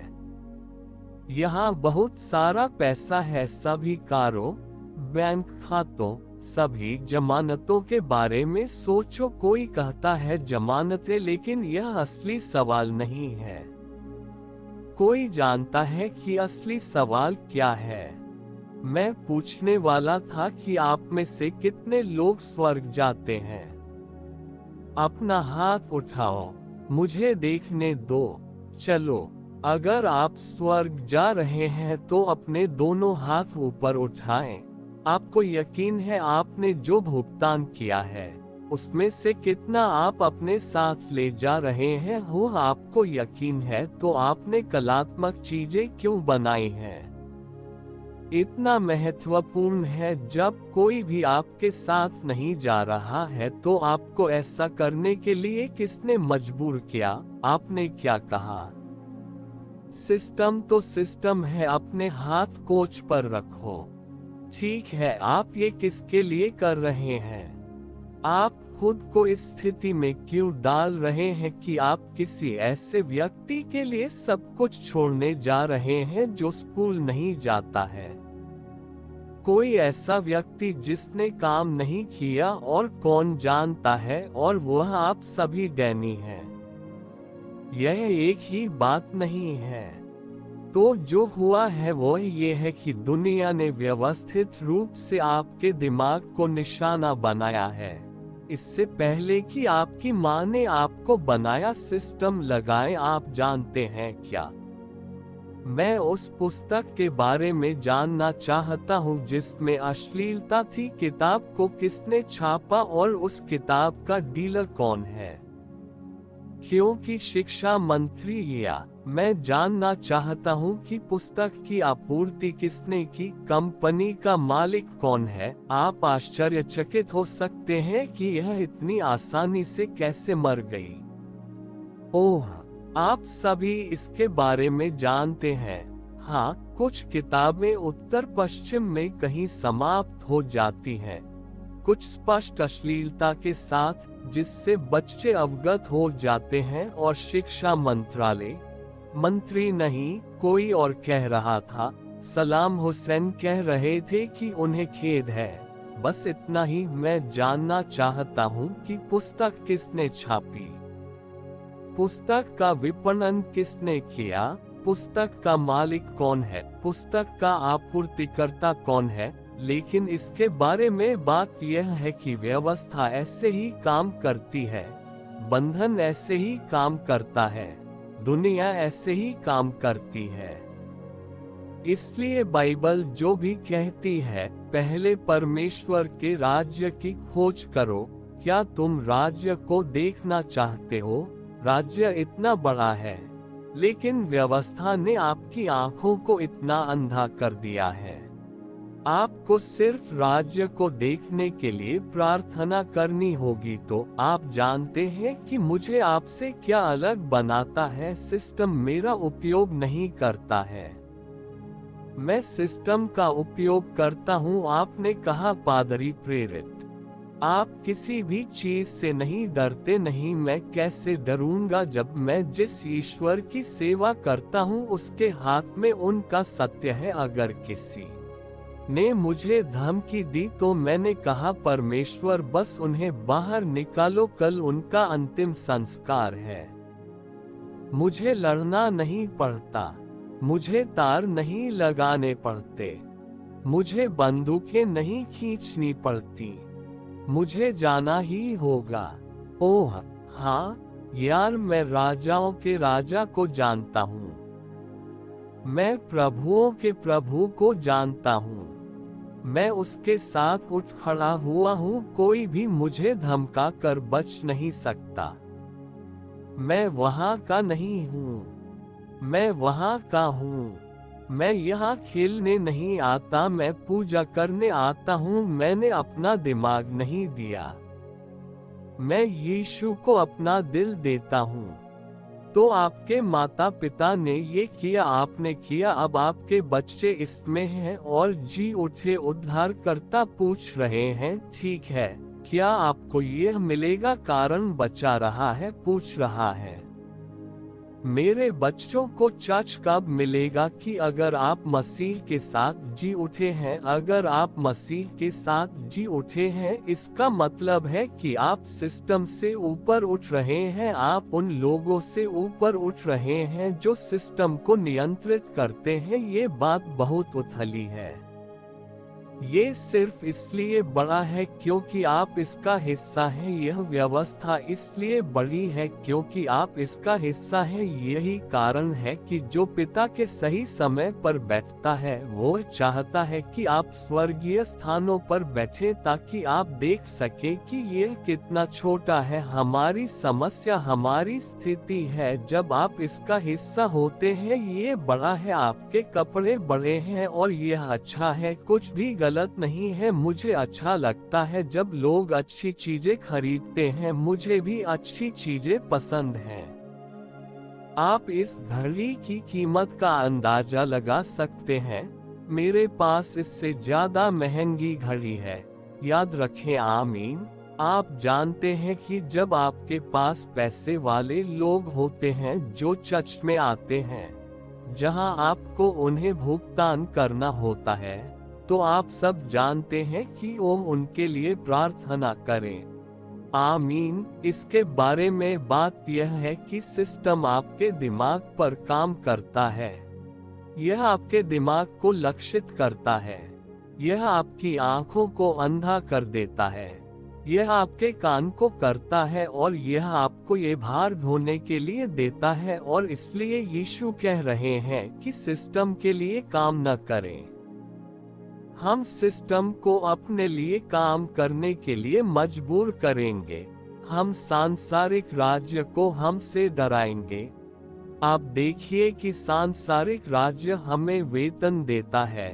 यहाँ बहुत सारा पैसा है। सभी कारों, बैंक खातों, सभी जमानतों के बारे में सोचो। कोई कहता है जमानतें, लेकिन यह असली सवाल नहीं है। कोई जानता है कि असली सवाल क्या है? मैं पूछने वाला था कि आप में से कितने लोग स्वर्ग जाते हैं? अपना हाथ उठाओ, मुझे देखने दो। चलो, अगर आप स्वर्ग जा रहे हैं तो अपने दोनों हाथ ऊपर उठाएं। आपको यकीन है आपने जो भुगतान किया है, उसमें से कितना आप अपने साथ ले जा रहे हैं? हो आपको यकीन है तो आपने कलात्मक चीजें क्यों बनाई हैं? इतना महत्वपूर्ण है। जब कोई भी आपके साथ नहीं जा रहा है तो आपको ऐसा करने के लिए किसने मजबूर किया? आपने क्या कहा? सिस्टम तो सिस्टम है। अपने हाथ कोच पर रखो। ठीक है, आप ये किसके लिए कर रहे हैं? आप खुद को इस स्थिति में क्यों डाल रहे हैं कि आप किसी ऐसे व्यक्ति के लिए सब कुछ छोड़ने जा रहे हैं जो स्कूल नहीं जाता है? कोई ऐसा व्यक्ति जिसने काम नहीं किया और कौन जानता है, और वह आप सभी डैनी हैं। यह एक ही बात नहीं है। तो जो हुआ है वो ये है कि दुनिया ने व्यवस्थित रूप से आपके दिमाग को निशाना बनाया है। इससे पहले कि आपकी माँ ने आपको बनाया, सिस्टम लगाए। आप जानते हैं क्या? मैं उस पुस्तक के बारे में जानना चाहता हूँ जिसमें अश्लीलता थी। किताब को किसने छापा और उस किताब का डीलर कौन है? क्योंकि शिक्षा मंत्री या मैं जानना चाहता हूँ कि पुस्तक की आपूर्ति किसने की? कंपनी का मालिक कौन है? आप आश्चर्यचकित हो सकते हैं कि यह इतनी आसानी से कैसे मर गई। ओह, आप सभी इसके बारे में जानते हैं। हाँ, कुछ किताबें उत्तर पश्चिम में कहीं समाप्त हो जाती हैं, कुछ स्पष्ट अश्लीलता के साथ, जिससे बच्चे अवगत हो जाते हैं। और शिक्षा मंत्रालय, मंत्री नहीं, कोई और कह रहा था, सलाम हुसैन कह रहे थे कि उन्हें खेद है। बस इतना ही। मैं जानना चाहता हूँ कि पुस्तक किसने छापी? पुस्तक का विपणन किसने किया? पुस्तक का मालिक कौन है? पुस्तक का आपूर्तिकर्ता कौन है? लेकिन इसके बारे में बात यह है कि व्यवस्था ऐसे ही काम करती है, बंधन ऐसे ही काम करता है, दुनिया ऐसे ही काम करती है। इसलिए बाइबल जो भी कहती है, पहले परमेश्वर के राज्य की खोज करो। क्या तुम राज्य को देखना चाहते हो? राज्य इतना बड़ा है, लेकिन व्यवस्था ने आपकी आंखों को इतना अंधा कर दिया है। आपको सिर्फ राज्य को देखने के लिए प्रार्थना करनी होगी। तो आप जानते हैं कि मुझे आपसे क्या अलग बनाता है? सिस्टम मेरा उपयोग नहीं करता है, मैं सिस्टम का उपयोग करता हूँ। आपने कहा पादरी प्रेरित। आप किसी भी चीज से नहीं डरते। नहीं, मैं कैसे डरूंगा जब मैं जिस ईश्वर की सेवा करता हूँ उसके हाथ में उनका सत्य है। अगर किसी ने मुझे धमकी दी तो मैंने कहा, परमेश्वर बस उन्हें बाहर निकालो, कल उनका अंतिम संस्कार है। मुझे लड़ना नहीं पड़ता, मुझे तार नहीं लगाने पड़ते, मुझे बंदूकें नहीं खींचनी पड़ती, मुझे जाना ही होगा। ओह हाँ यार, मैं राजाओं के राजा को जानता हूँ, मैं प्रभुओं के प्रभु को जानता हूँ, मैं उसके साथ उठ खड़ा हुआ हूँ, कोई भी मुझे धमका कर बच नहीं सकता। मैं वहाँ का नहीं हूँ, मैं वहाँ का हूँ। मैं यहाँ खेलने नहीं आता, मैं पूजा करने आता हूँ। मैंने अपना दिमाग नहीं दिया, मैं यीशु को अपना दिल देता हूँ। तो आपके माता पिता ने ये किया, आपने किया, अब आपके बच्चे इसमें हैं और जी उठे। उद्धारकर्ता पूछ रहे हैं, ठीक है, क्या आपको यह मिलेगा? कारण बचा रहा है, पूछ रहा है, मेरे बच्चों को चर्च कब मिलेगा? कि अगर आप मसीह के साथ जी उठे हैं, अगर आप मसीह के साथ जी उठे हैं, इसका मतलब है कि आप सिस्टम से ऊपर उठ रहे हैं, आप उन लोगों से ऊपर उठ रहे हैं जो सिस्टम को नियंत्रित करते हैं। ये बात बहुत उथली है, ये सिर्फ इसलिए बड़ा है क्योंकि आप इसका हिस्सा हैं। यह व्यवस्था इसलिए बड़ी है क्योंकि आप इसका हिस्सा हैं। यही कारण है कि जो पिता के सही समय पर बैठता है वो चाहता है कि आप स्वर्गीय स्थानों पर बैठे, ताकि आप देख सके कि यह कितना छोटा है। हमारी समस्या हमारी स्थिति है। जब आप इसका हिस्सा होते हैं ये बड़ा है, आपके कपड़े बड़े हैं और यह अच्छा है, कुछ भी गलत नहीं है। मुझे अच्छा लगता है जब लोग अच्छी चीजें खरीदते हैं, मुझे भी अच्छी चीजें पसंद हैं। आप इस घड़ी की कीमत का अंदाजा लगा सकते हैं, मेरे पास इससे ज्यादा महंगी घड़ी है। याद रखें, आमीन। आप जानते हैं कि जब आपके पास पैसे वाले लोग होते हैं जो चर्च में आते हैं, जहां आपको उन्हें भुगतान करना होता है, तो आप सब जानते हैं कि वो उनके लिए प्रार्थना करें। आमीन। इसके बारे में बात यह है कि सिस्टम आपके दिमाग पर काम करता है। यह आपके दिमाग को लक्षित करता है, यह आपकी आंखों को अंधा कर देता है, यह आपके कान को करता है और यह आपको ये भार ढोने के लिए देता है। और इसलिए यीशु कह रहे हैं कि सिस्टम के लिए काम न करें। हम सिस्टम को अपने लिए काम करने के लिए मजबूर करेंगे, हम सांसारिक राज्य को हमसे डराएंगे। आप देखिए कि सांसारिक राज्य हमें वेतन देता है,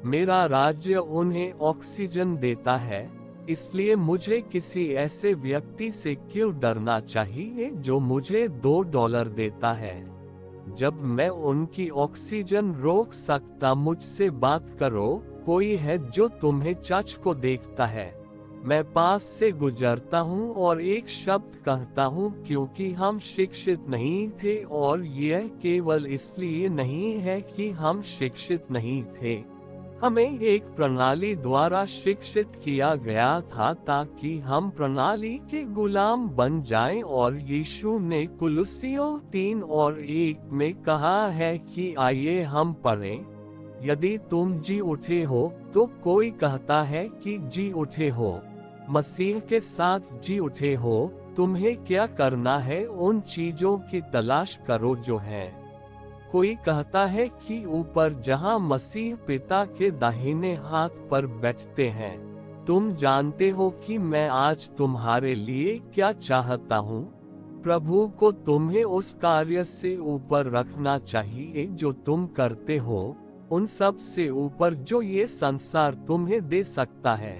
मेरा राज्य उन्हें ऑक्सीजन देता है। इसलिए मुझे किसी ऐसे व्यक्ति से क्यों डरना चाहिए जो मुझे $2 देता है, जब मैं उनकी ऑक्सीजन रोक सकता। मुझसे बात करो, कोई है जो तुम्हें चर्च को देखता है। मैं पास से गुजरता हूँ और एक शब्द कहता हूँ, क्योंकि हम शिक्षित नहीं थे। और यह केवल इसलिए नहीं है कि हम शिक्षित नहीं थे, हमें एक प्रणाली द्वारा शिक्षित किया गया था ताकि हम प्रणाली के गुलाम बन जाएं। और यीशु ने कुलुस्सियों 3:1 में कहा है कि आइए हम पढ़ें, यदि तुम जी उठे हो तो कोई कहता है कि जी उठे हो, मसीह के साथ जी उठे हो, तुम्हें क्या करना है? उन चीजों की तलाश करो जो है। कोई कहता है कि ऊपर जहां मसीह पिता के दाहिने हाथ पर बैठते हैं। तुम जानते हो कि मैं आज तुम्हारे लिए क्या चाहता हूँ। प्रभु को तुम्हें उस कार्य से ऊपर रखना चाहिए जो तुम करते हो, उन सब से ऊपर जो ये संसार तुम्हें दे सकता है।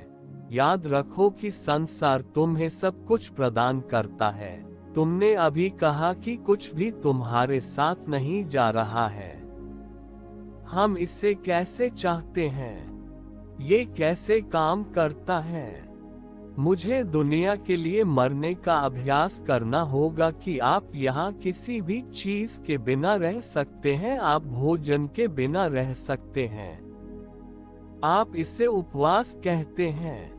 याद रखो कि संसार तुम्हें सब कुछ प्रदान करता है। तुमने अभी कहा कि कुछ भी तुम्हारे साथ नहीं जा रहा है। हम इसे कैसे चाहते हैं? ये कैसे काम करता है? मुझे दुनिया के लिए मरने का अभ्यास करना होगा कि आप यहाँ किसी भी चीज के बिना रह सकते हैं, आप भोजन के बिना रह सकते हैं, आप इसे उपवास कहते हैं,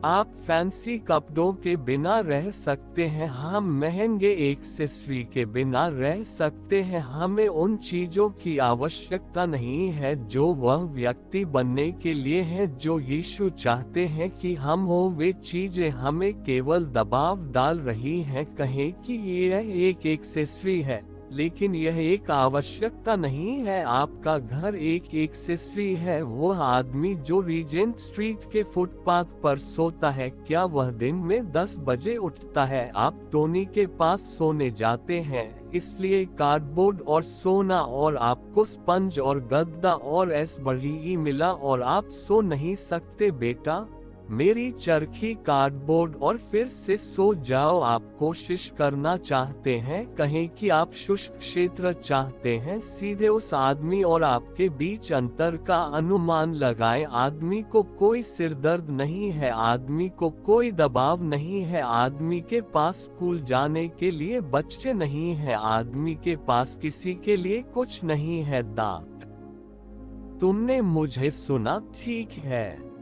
आप फैंसी कपड़ों के बिना रह सकते हैं, हम महंगे एक्सेसरी के बिना रह सकते हैं, हमें उन चीजों की आवश्यकता नहीं है जो वह व्यक्ति बनने के लिए हैं जो यीशु चाहते हैं कि हम हो। वे चीजें हमें केवल दबाव डाल रही हैं, कहें कि यह एक एक्सेसरी है, लेकिन यह एक आवश्यकता नहीं है। आपका घर एक एक्सेसरी है। वह आदमी जो रीजेंट स्ट्रीट के फुटपाथ पर सोता है, क्या वह दिन में 10 बजे उठता है? आप टोनी के पास सोने जाते हैं, इसलिए कार्डबोर्ड और सोना, और आपको स्पंज और गद्दा और बढ़ी मिला और आप सो नहीं सकते बेटा। मेरी चरखी कार्डबोर्ड और फिर से सो जाओ। आप कोशिश करना चाहते हैं, कहें कि आप शुष्क क्षेत्र चाहते हैं, सीधे उस आदमी और आपके बीच अंतर का अनुमान लगाएं। आदमी को कोई सिरदर्द नहीं है, आदमी को कोई दबाव नहीं है, आदमी के पास स्कूल जाने के लिए बच्चे नहीं है, आदमी के पास किसी के लिए कुछ नहीं है। दांत। तुमने मुझे सुना, ठीक है।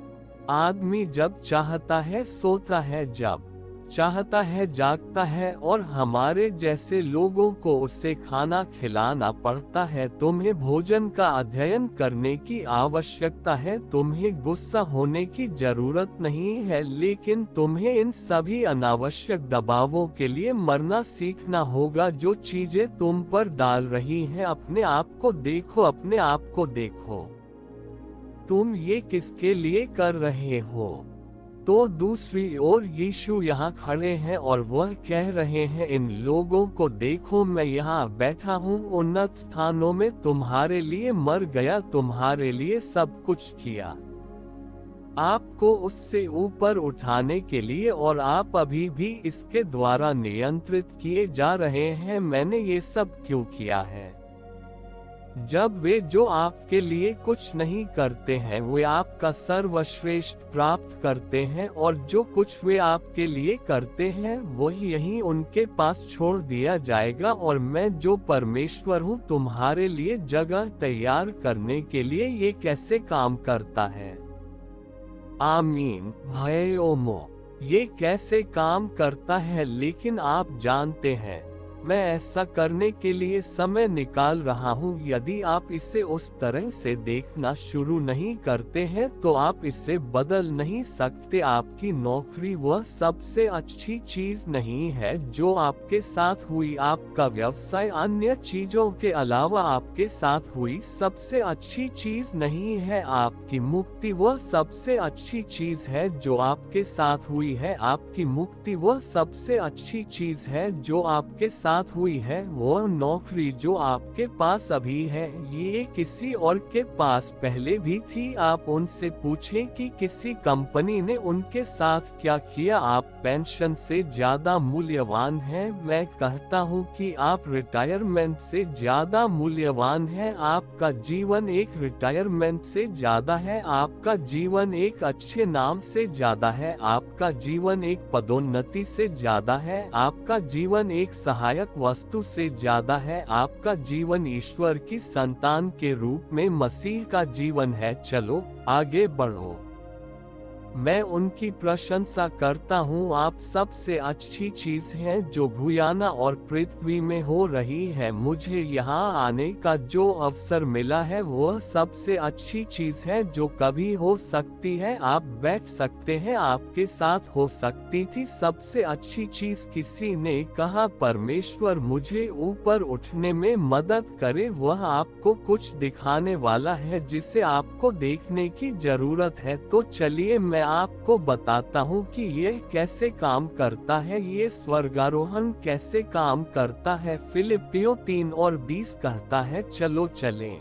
आदमी जब चाहता है सोता है, जब चाहता है जागता है, और हमारे जैसे लोगों को उसे खाना खिलाना पड़ता है। तुम्हें भोजन का अध्ययन करने की आवश्यकता है, तुम्हें गुस्सा होने की जरूरत नहीं है, लेकिन तुम्हें इन सभी अनावश्यक दबावों के लिए मरना सीखना होगा जो चीजें तुम पर डाल रही हैं। अपने आप को देखो, अपने आप को देखो, तुम ये किसके लिए कर रहे हो? तो दूसरी ओर यीशु यहाँ खड़े हैं और वह कह रहे हैं, इन लोगों को देखो, मैं यहाँ बैठा हूँ उन्नत स्थानों में, तुम्हारे लिए मर गया, तुम्हारे लिए सब कुछ किया, आपको उससे ऊपर उठाने के लिए, और आप अभी भी इसके द्वारा नियंत्रित किए जा रहे हैं। मैंने ये सब क्यों किया है? जब वे जो आपके लिए कुछ नहीं करते हैं वे आपका सर्वश्रेष्ठ प्राप्त करते हैं, और जो कुछ वे आपके लिए करते हैं वही यहीं उनके पास छोड़ दिया जाएगा। और मैं जो परमेश्वर हूँ तुम्हारे लिए जगह तैयार करने के लिए ये कैसे काम करता है? आमीन। भाइयों, ये कैसे काम करता है? लेकिन आप जानते हैं, मैं ऐसा करने के लिए समय निकाल रहा हूँ। यदि आप इसे उस तरह से देखना शुरू नहीं करते हैं तो आप इसे बदल नहीं सकते। आपकी नौकरी वह सबसे अच्छी चीज नहीं है जो आपके साथ हुई, आपका व्यवसाय अन्य चीजों के अलावा आपके साथ हुई सबसे अच्छी चीज नहीं है। आपकी मुक्ति वह सबसे अच्छी चीज है जो आपके साथ हुई है। आपकी मुक्ति वह सबसे अच्छी चीज है जो आपके साथ हुई है। वो नौकरी जो आपके पास अभी है, ये किसी और के पास पहले भी थी। आप उनसे पूछें कि किसी कंपनी ने उनके साथ क्या किया। आप पेंशन से ज्यादा मूल्यवान हैं। मैं कहता हूँ कि आप रिटायरमेंट से ज्यादा मूल्यवान हैं। आपका जीवन एक रिटायरमेंट से ज्यादा है। आपका जीवन एक अच्छे नाम से ज्यादा है। आपका जीवन एक पदोन्नति से ज्यादा है। आपका जीवन एक सहायक वस्तु से ज्यादा है। आपका जीवन ईश्वर की संतान के रूप में मसीह का जीवन है। चलो आगे बढ़ो। मैं उनकी प्रशंसा करता हूँ। आप सबसे अच्छी चीज हैं जो गुयाना और पृथ्वी में हो रही है। मुझे यहाँ आने का जो अवसर मिला है वह सबसे अच्छी चीज है जो कभी हो सकती है। आप बैठ सकते हैं, आपके साथ हो सकती थी सबसे अच्छी चीज। किसी ने कहा परमेश्वर मुझे ऊपर उठने में मदद करे। वह आपको कुछ दिखाने वाला है जिसे आपको देखने की जरूरत है। तो चलिए मैं आपको बताता हूँ कि यह कैसे काम करता है, ये स्वर्गारोहण कैसे काम करता है। फिलिपियों 3:20 कहता है, चलो चलें।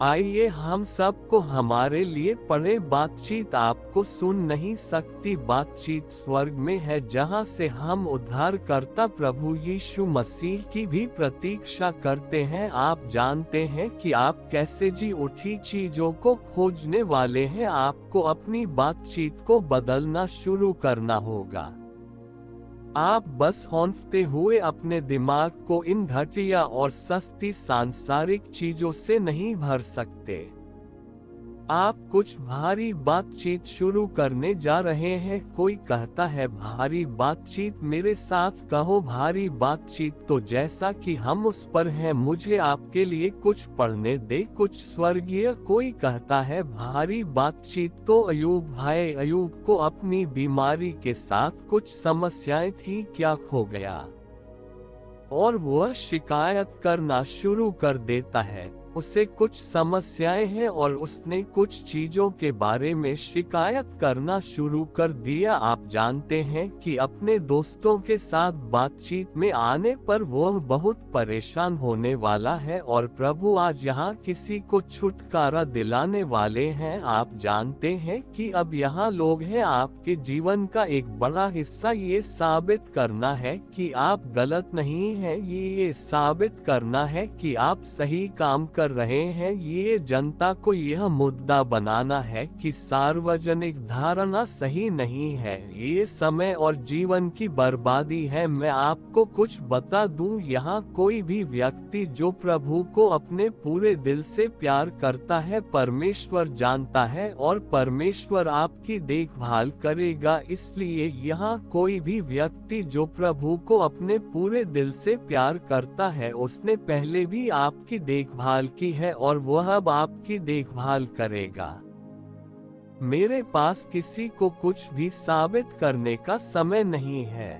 आइए हम सबको हमारे लिए पढ़े। बातचीत आपको सुन नहीं सकती। बातचीत स्वर्ग में है, जहां से हम उद्धारकर्ता प्रभु यीशु मसीह की भी प्रतीक्षा करते हैं। आप जानते हैं कि आप कैसे जी उठी चीजों को खोजने वाले हैं। आपको अपनी बातचीत को बदलना शुरू करना होगा। आप बस हौंफते हुए अपने दिमाग को इन घटिया और सस्ती सांसारिक चीजों से नहीं भर सकते। आप कुछ भारी बातचीत शुरू करने जा रहे हैं। कोई कहता है भारी बातचीत, मेरे साथ कहो भारी बातचीत। तो जैसा कि हम उस पर हैं, मुझे आपके लिए कुछ पढ़ने दे, कुछ स्वर्गीय। कोई कहता है भारी बातचीत, तो अयूब भाई, अयूब को अपनी बीमारी के साथ कुछ समस्याएं थी, क्या खो गया? और वह शिकायत करना शुरू कर देता है। उसे कुछ समस्याएं हैं और उसने कुछ चीजों के बारे में शिकायत करना शुरू कर दिया। आप जानते हैं कि अपने दोस्तों के साथ बातचीत में आने पर वह बहुत परेशान होने वाला है, और प्रभु आज यहाँ किसी को छुटकारा दिलाने वाले हैं। आप जानते हैं कि अब यहाँ लोग हैं। आपके जीवन का एक बड़ा हिस्सा ये साबित करना है कि आप गलत नहीं हैं। ये साबित करना है कि आप सही काम कर रहे हैं। ये जनता को यह मुद्दा बनाना है कि सार्वजनिक धारणा सही नहीं है। ये समय और जीवन की बर्बादी है। मैं आपको कुछ बता दूं, यहाँ कोई भी व्यक्ति जो प्रभु को अपने पूरे दिल से प्यार करता है, परमेश्वर जानता है और परमेश्वर आपकी देखभाल करेगा। इसलिए यहाँ कोई भी व्यक्ति जो प्रभु को अपने पूरे दिल से प्यार करता है, उसने पहले भी आपकी देखभाल की है और वह अब आपकी देखभाल करेगा। मेरे पास किसी को कुछ भी साबित करने का समय नहीं है।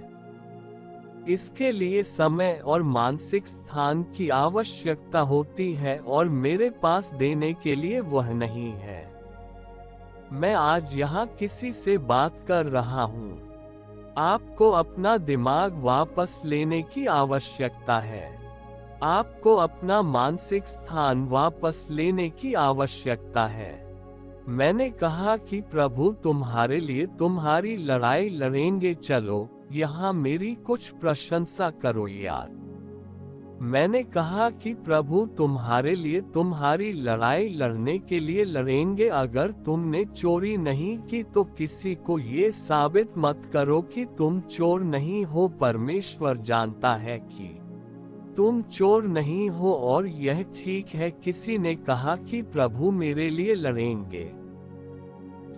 इसके लिए समय और मानसिक स्थान की आवश्यकता होती है और मेरे पास देने के लिए वह नहीं है। मैं आज यहाँ किसी से बात कर रहा हूँ। आपको अपना दिमाग वापस लेने की आवश्यकता है। आपको अपना मानसिक स्थान वापस लेने की आवश्यकता है। मैंने कहा कि प्रभु तुम्हारे लिए तुम्हारी लड़ाई लड़ेंगे। चलो यहाँ मेरी कुछ प्रशंसा करो यार। मैंने कहा कि प्रभु तुम्हारे लिए तुम्हारी लड़ाई लड़ने के लिए लड़ेंगे। अगर तुमने चोरी नहीं की तो किसी को ये साबित मत करो कि तुम चोर नहीं हो। परमेश्वर जानता है कि तुम चोर नहीं हो और यह ठीक है। किसी ने कहा कि प्रभु मेरे लिए लड़ेंगे।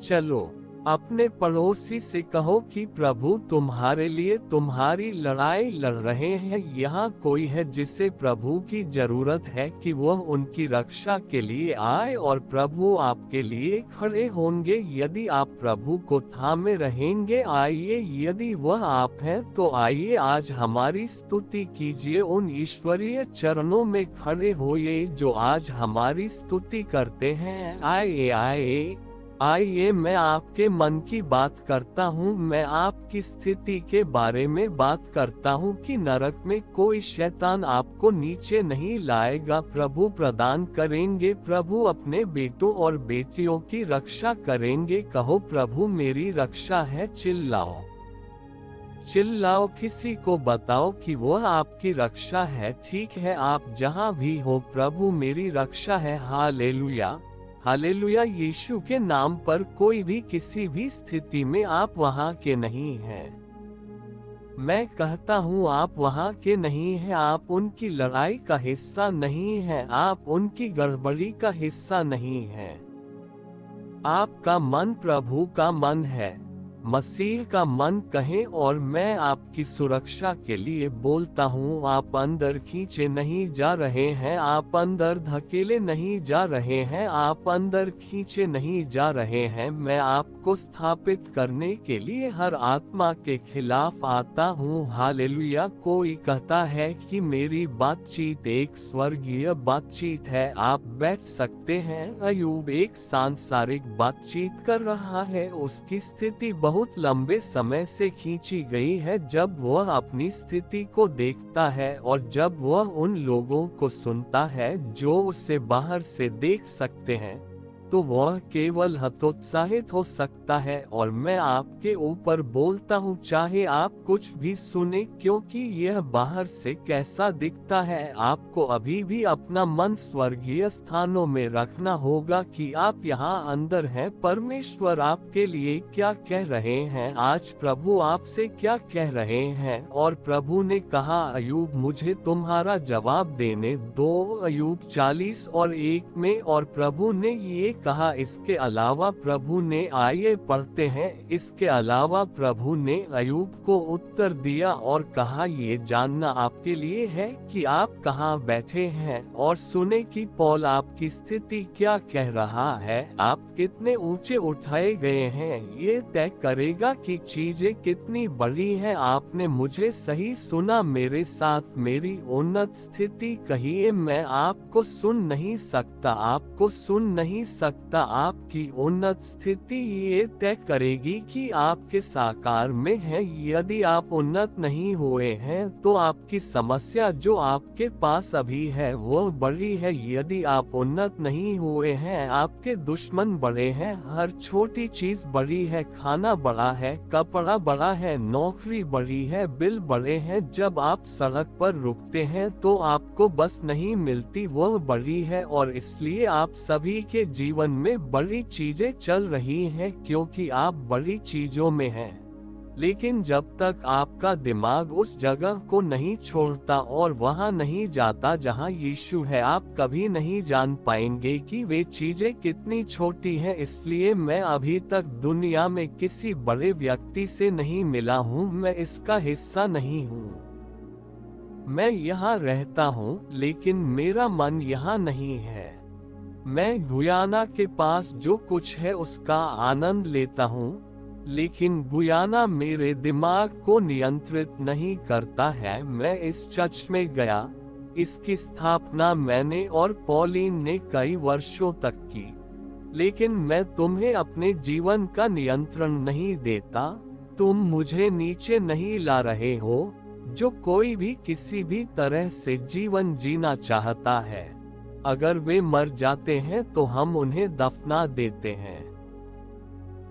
चलो अपने पड़ोसी से कहो कि प्रभु तुम्हारे लिए तुम्हारी लड़ाई लड़ रहे हैं। यहाँ कोई है जिसे प्रभु की जरूरत है कि वह उनकी रक्षा के लिए आए और प्रभु आपके लिए खड़े होंगे यदि आप प्रभु को थामे रहेंगे। आइए, यदि वह आप हैं तो आइए आज हमारी स्तुति कीजिए। उन ईश्वरीय चरणों में खड़े होइए जो आज हमारी स्तुति करते हैं। आइए मैं आपके मन की बात करता हूँ। मैं आपकी स्थिति के बारे में बात करता हूँ कि नरक में कोई शैतान आपको नीचे नहीं लाएगा। प्रभु प्रदान करेंगे। प्रभु अपने बेटों और बेटियों की रक्षा करेंगे। कहो प्रभु मेरी रक्षा है। चिल्लाओ चिल्लाओ, किसी को बताओ कि वह आपकी रक्षा है। ठीक है, आप जहाँ भी हो, प्रभु मेरी रक्षा है। Hallelujah hallelujah. यीशु के नाम पर कोई भी किसी भी स्थिति में आप वहां के नहीं हैं। मैं कहता हूं आप वहां के नहीं हैं। आप उनकी लड़ाई का हिस्सा नहीं हैं। आप उनकी गड़बड़ी का हिस्सा नहीं हैं। आपका मन प्रभु का मन है, मसीह का मन कहें। और मैं आपकी सुरक्षा के लिए बोलता हूँ, आप अंदर खींचे नहीं जा रहे हैं। आप अंदर धकेले नहीं जा रहे हैं। आप अंदर खींचे नहीं जा रहे हैं। मैं आपको स्थापित करने के लिए हर आत्मा के खिलाफ आता हूँ। हालेलुया। कोई कहता है कि मेरी बातचीत एक स्वर्गीय बातचीत है। आप बैठ सकते हैं। अयूब एक सांसारिक बातचीत कर रहा है। उसकी स्थिति बहुत लंबे समय से खींची गई है जब वह अपनी स्थिति को देखता है और जब वह उन लोगों को सुनता है जो उसे बाहर से देख सकते हैं, तो वह केवल हतोत्साहित हो सकता है। और मैं आपके ऊपर बोलता हूँ, चाहे आप कुछ भी सुने, क्योंकि यह बाहर से कैसा दिखता है, आपको अभी भी अपना मन स्वर्गीय स्थानों में रखना होगा कि आप यहाँ अंदर हैं। परमेश्वर आपके लिए क्या कह रहे हैं, आज प्रभु आपसे क्या कह रहे हैं। और प्रभु ने कहा, अय्यूब मुझे तुम्हारा जवाब देने दो, अय्यूब 40:1 में। और प्रभु ने ये कहा, इसके अलावा प्रभु ने, आइए पढ़ते हैं, इसके अलावा प्रभु ने अय्यूब को उत्तर दिया और कहा, ये जानना आपके लिए है कि आप कहाँ बैठे हैं और सुने कि पौल आपकी स्थिति क्या कह रहा है। आप कितने ऊंचे उठाए गए हैं, ये तय करेगा कि चीजें कितनी बड़ी हैं। आपने मुझे सही सुना, मेरे साथ मेरी उन्नत स्थिति कहिए। मैं आपको सुन नहीं सकता, आपको सुन नहीं सकता। आपकी उन्नत स्थिति ये तय करेगी कि आप किस आकार में हैं। यदि आप उन्नत नहीं हुए हैं तो आपकी समस्या जो आपके पास अभी है वो बड़ी है। यदि आप उन्नत नहीं हुए हैं, आपके दुश्मन बड़े हैं, हर छोटी चीज बड़ी है, खाना बड़ा है, कपड़ा बड़ा है, नौकरी बड़ी है, बिल बड़े हैं। जब आप सड़क पर रुकते हैं तो आपको बस नहीं मिलती, वह बड़ी है। और इसलिए आप सभी के जीवन में बड़ी चीजें चल रही हैं क्योंकि आप बड़ी चीजों में हैं। लेकिन जब तक आपका दिमाग उस जगह को नहीं छोड़ता और वहां नहीं जाता जहां यीशु है, आप कभी नहीं जान पाएंगे कि वे चीजें कितनी छोटी हैं। इसलिए मैं अभी तक दुनिया में किसी बड़े व्यक्ति से नहीं मिला हूं, मैं इसका हिस्सा नहीं हूं। मैं यहाँ रहता हूँ लेकिन मेरा मन यहाँ नहीं है। मैं गुयाना के पास जो कुछ है उसका आनंद लेता हूँ, लेकिन गुयाना मेरे दिमाग को नियंत्रित नहीं करता है। मैं इस चर्च में गया, इसकी स्थापना मैंने और पॉलिन ने कई वर्षों तक की, लेकिन मैं तुम्हें अपने जीवन का नियंत्रण नहीं देता। तुम मुझे नीचे नहीं ला रहे हो। जो कोई भी किसी भी तरह से जीवन जीना चाहता है, अगर वे मर जाते हैं तो हम उन्हें दफना देते हैं।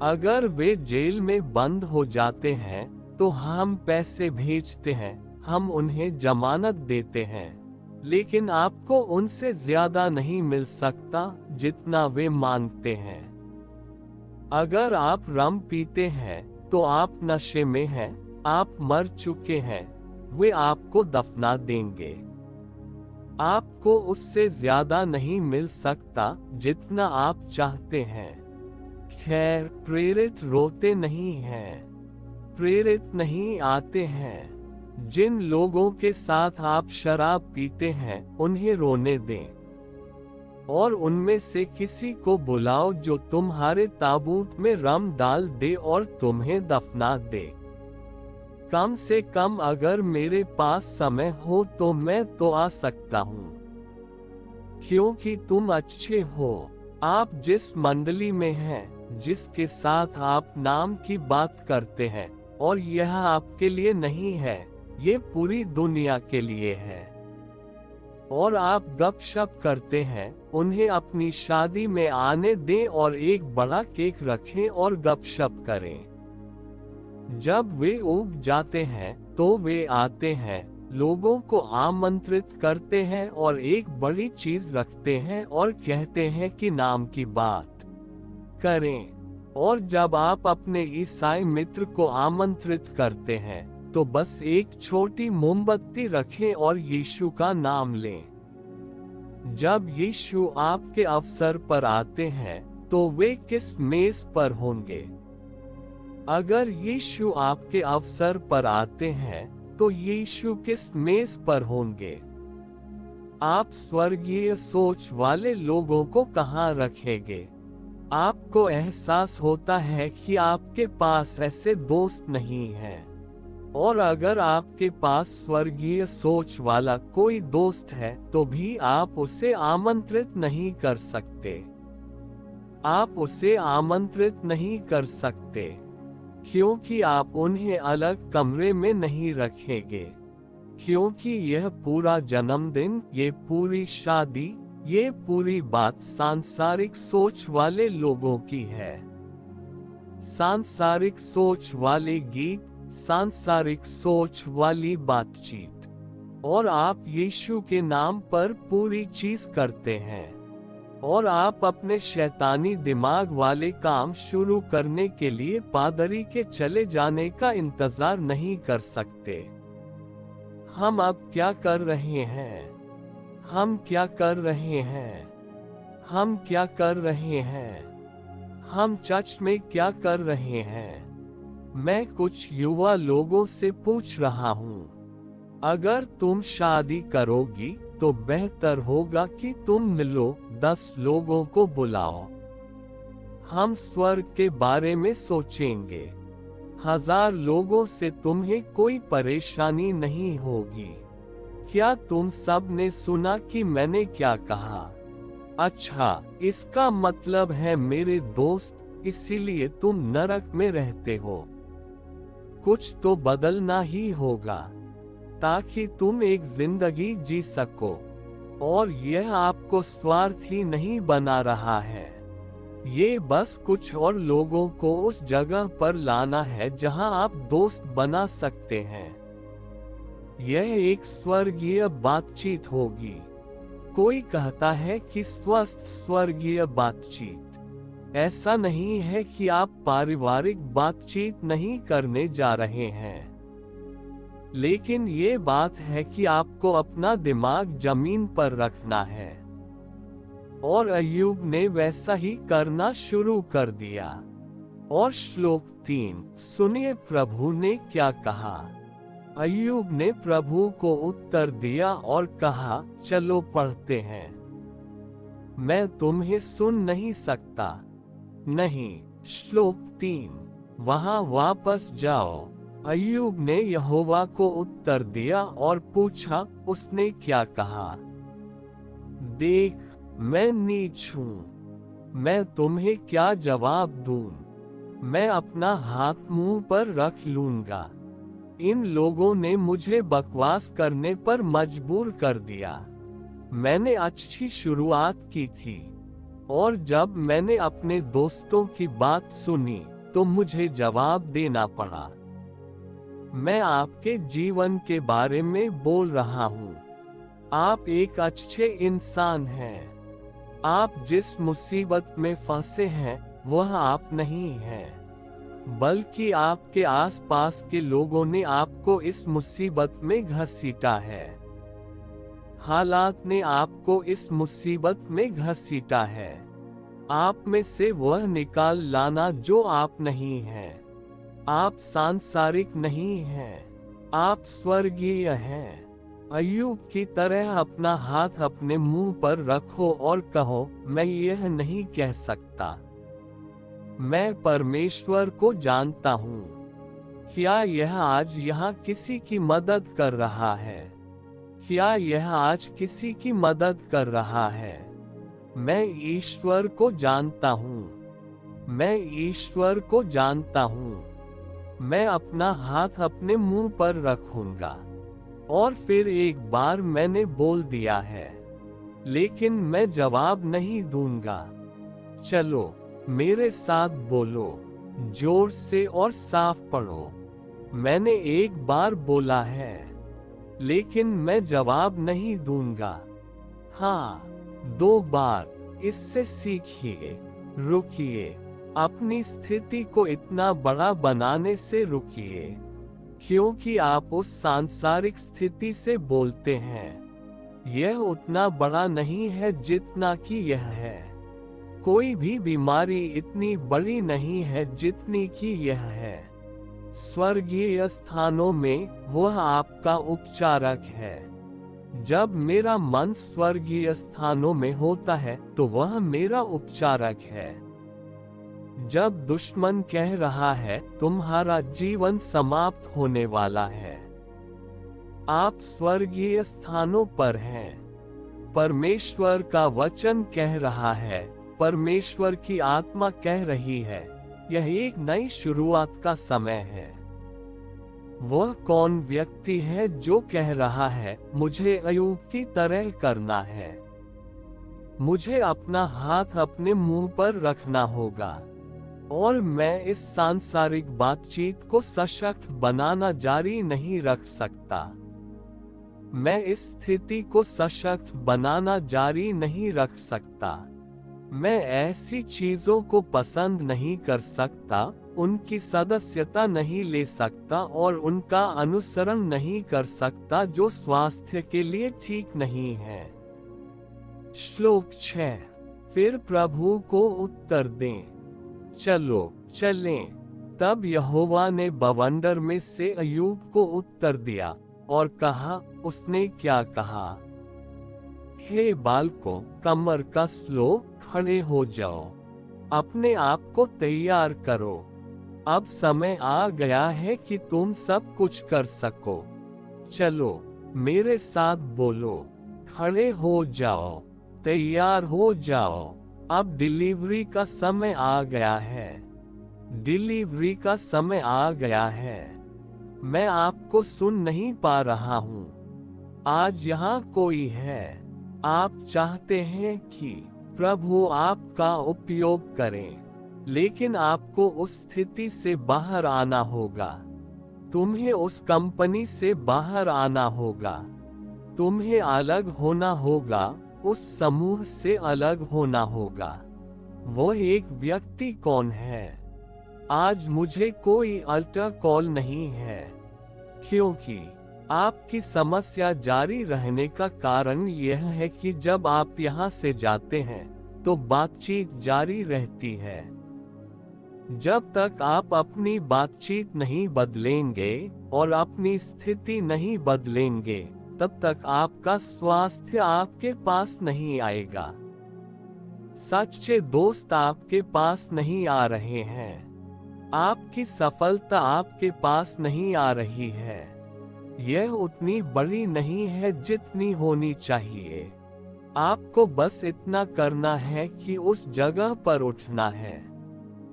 अगर वे जेल में बंद हो जाते हैं तो हम पैसे भेजते हैं, हम उन्हें जमानत देते हैं। लेकिन आपको उनसे ज्यादा नहीं मिल सकता जितना वे मांगते हैं। अगर आप रम पीते हैं तो आप नशे में हैं, आप मर चुके हैं, वे आपको दफना देंगे। आपको उससे ज्यादा नहीं मिल सकता जितना आप चाहते हैं। खैर, प्रेरित रोते नहीं हैं, प्रेरित नहीं आते हैं। जिन लोगों के साथ आप शराब पीते हैं उन्हें रोने दें, और उनमें से किसी को बुलाओ जो तुम्हारे ताबूत में रम डाल दे और तुम्हें दफना दे। कम से कम अगर मेरे पास समय हो तो मैं तो आ सकता हूँ, क्योंकि तुम अच्छे हो। आप जिस मंडली में हैं, जिसके साथ आप नाम की बात करते हैं, और यह आपके लिए नहीं है, ये पूरी दुनिया के लिए है। और आप गपशप करते हैं, उन्हें अपनी शादी में आने दें और एक बड़ा केक रखें और गपशप करें। जब वे उब जाते हैं तो वे आते हैं, लोगों को आमंत्रित करते हैं और एक बड़ी चीज रखते हैं और कहते हैं कि नाम की बात करें। और जब आप अपने ईसाई मित्र को आमंत्रित करते हैं तो बस एक छोटी मोमबत्ती रखें और यीशु का नाम लें। जब यीशु आपके अवसर पर आते हैं तो वे किस मेज पर होंगे? अगर यीशु आपके अवसर पर आते हैं तो यीशु किस मेज पर होंगे? आप स्वर्गीय सोच वाले लोगों को कहां रखेंगे? आपको एहसास होता है कि आपके पास ऐसे दोस्त नहीं हैं। और अगर आपके पास स्वर्गीय सोच वाला कोई दोस्त है तो भी आप उसे आमंत्रित नहीं कर सकते। आप उसे आमंत्रित नहीं कर सकते। क्योंकि आप उन्हें अलग कमरे में नहीं रखेंगे, क्योंकि यह पूरा जन्मदिन, ये पूरी शादी, ये पूरी बात सांसारिक सोच वाले लोगों की है। सांसारिक सोच वाले गीत, सांसारिक सोच वाली बातचीत, और आप यीशु के नाम पर पूरी चीज करते हैं। और आप अपने शैतानी दिमाग वाले काम शुरू करने के लिए पादरी के चले जाने का इंतजार नहीं कर सकते। हम अब क्या कर रहे हैं? हम क्या कर रहे हैं? हम क्या कर रहे हैं? हम चर्च में क्या कर रहे हैं? मैं कुछ युवा लोगों से पूछ रहा हूँ, अगर तुम शादी करोगी तो बेहतर होगा कि तुम मिलो, 10 लोगों को बुलाओ। हम स्वर्ग के बारे में सोचेंगे। 1000 लोगों से तुम्हें कोई परेशानी नहीं होगी। क्या तुम सब ने सुना कि मैंने क्या कहा? अच्छा, इसका मतलब है मेरे दोस्त, इसीलिए तुम नरक में रहते हो। कुछ तो बदलना ही होगा ताकि तुम एक जिंदगी जी सको, और यह आपको स्वार्थी नहीं बना रहा है। ये बस कुछ और लोगों को उस जगह पर लाना है जहां आप दोस्त बना सकते हैं। यह एक स्वर्गीय बातचीत होगी। कोई कहता है कि स्वस्थ स्वर्गीय बातचीत। ऐसा नहीं है कि आप पारिवारिक बातचीत नहीं करने जा रहे हैं, लेकिन ये बात है कि आपको अपना दिमाग जमीन पर रखना है। और अय्यूब ने वैसा ही करना शुरू कर दिया। और श्लोक 3 सुनिए, प्रभु ने क्या कहा। अय्यूब ने प्रभु को उत्तर दिया और कहा, चलो पढ़ते हैं। मैं तुम्हें सुन नहीं सकता। नहीं। श्लोक 3 वहां वापस जाओ। अय्यूब ने यहोवा को उत्तर दिया और पूछा, उसने क्या कहा? देख, मैं नीच हूँ, मैं तुम्हें क्या जवाब दूं? मैं अपना हाथ मुंह पर रख लूंगा। इन लोगों ने मुझे बकवास करने पर मजबूर कर दिया। मैंने अच्छी शुरुआत की थी, और जब मैंने अपने दोस्तों की बात सुनी तो मुझे जवाब देना पड़ा। मैं आपके जीवन के बारे में बोल रहा हूँ। आप एक अच्छे इंसान हैं। आप जिस मुसीबत में फंसे हैं वह आप नहीं हैं, बल्कि आपके आसपास के लोगों ने आपको इस मुसीबत में घसीटा है। हालात ने आपको इस मुसीबत में घसीटा है। आप में से वह निकाल लाना जो आप नहीं हैं। आप सांसारिक नहीं हैं, आप स्वर्गीय हैं। अय्यूब की तरह अपना हाथ अपने मुंह पर रखो और कहो, मैं यह नहीं कह सकता। मैं परमेश्वर को जानता हूँ। क्या यह आज यहाँ किसी की मदद कर रहा है? क्या यह आज किसी की मदद कर रहा है? मैं ईश्वर को जानता हूँ। मैं ईश्वर को जानता हूँ। मैं अपना हाथ अपने मुंह पर रखूंगा। और फिर एक बार मैंने बोल दिया है, लेकिन मैं जवाब नहीं दूंगा। चलो मेरे साथ बोलो, जोर से और साफ पढ़ो। मैंने एक बार बोला है, लेकिन मैं जवाब नहीं दूंगा। हाँ, 2 बार। इससे सीखिए। रुकिए। अपनी स्थिति को इतना बड़ा बनाने से रुकिए, क्योंकि आप उस सांसारिक स्थिति से बोलते हैं। यह उतना बड़ा नहीं है जितना कि यह है। कोई भी बीमारी इतनी बड़ी नहीं है जितनी कि यह है। स्वर्गीय स्थानों में वह आपका उपचारक है। जब मेरा मन स्वर्गीय स्थानों में होता है तो वह मेरा उपचारक है। जब दुश्मन कह रहा है तुम्हारा जीवन समाप्त होने वाला है, आप स्वर्गीय स्थानों पर हैं। परमेश्वर का वचन कह रहा है, परमेश्वर की आत्मा कह रही है, यह एक नई शुरुआत का समय है। वह कौन व्यक्ति है जो कह रहा है, मुझे अय्यूब की तरह करना है? मुझे अपना हाथ अपने मुंह पर रखना होगा और मैं इस सांसारिक बातचीत को सशक्त बनाना जारी नहीं रख सकता। मैं इस स्थिति को सशक्त बनाना जारी नहीं रख सकता। मैं ऐसी चीजों को पसंद नहीं कर सकता, उनकी सदस्यता नहीं ले सकता और उनका अनुसरण नहीं कर सकता जो स्वास्थ्य के लिए ठीक नहीं है। श्लोक 6। फिर प्रभु को उत्तर दें, चलो चलें। तब यहोवा ने बवंडर में से अय्यूब को उत्तर दिया और कहा, उसने क्या कहा? हे बालकों, कमर कस लो, खड़े हो जाओ, अपने आप को तैयार करो। अब समय आ गया है कि तुम सब कुछ कर सको। चलो मेरे साथ बोलो, खड़े हो जाओ, तैयार हो जाओ। अब डिलीवरी का समय आ गया है। डिलीवरी का समय आ गया है। मैं आपको सुन नहीं पा रहा हूँ। आज यहाँ कोई है। आप चाहते हैं कि प्रभु आपका उपयोग करें, लेकिन आपको उस स्थिति से बाहर आना होगा। तुम्हें उस कंपनी से बाहर आना होगा। तुम्हें अलग होना होगा, उस समूह से अलग होना होगा। वो एक व्यक्ति कौन है? आज मुझे कोई अल्टर कॉल नहीं है, क्योंकि आपकी समस्या जारी रहने का कारण यह है कि जब आप यहाँ से जाते हैं तो बातचीत जारी रहती है। जब तक आप अपनी बातचीत नहीं बदलेंगे और अपनी स्थिति नहीं बदलेंगे, तब तक आपका स्वास्थ्य आपके पास नहीं आएगा। सच्चे दोस्त आपके पास नहीं आ रहे हैं। आपकी सफलता आपके पास नहीं आ रही है। यह उतनी बड़ी नहीं है जितनी होनी चाहिए। आपको बस इतना करना है कि उस जगह पर उठना है।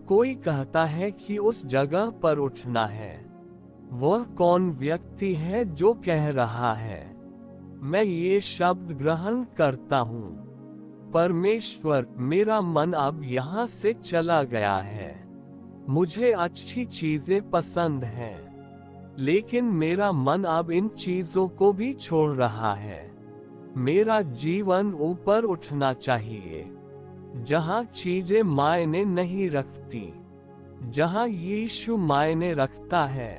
कोई कहता है कि उस जगह पर उठना है। वह कौन व्यक्ति है जो कह रहा है, मैं ये शब्द ग्रहण करता हूँ, परमेश्वर, मेरा मन अब यहाँ से चला गया है। मुझे अच्छी चीजें पसंद हैं, लेकिन मेरा मन अब इन चीजों को भी छोड़ रहा है। मेरा जीवन ऊपर उठना चाहिए, जहां चीजें मायने नहीं रखती, जहां यीशु मायने रखता है।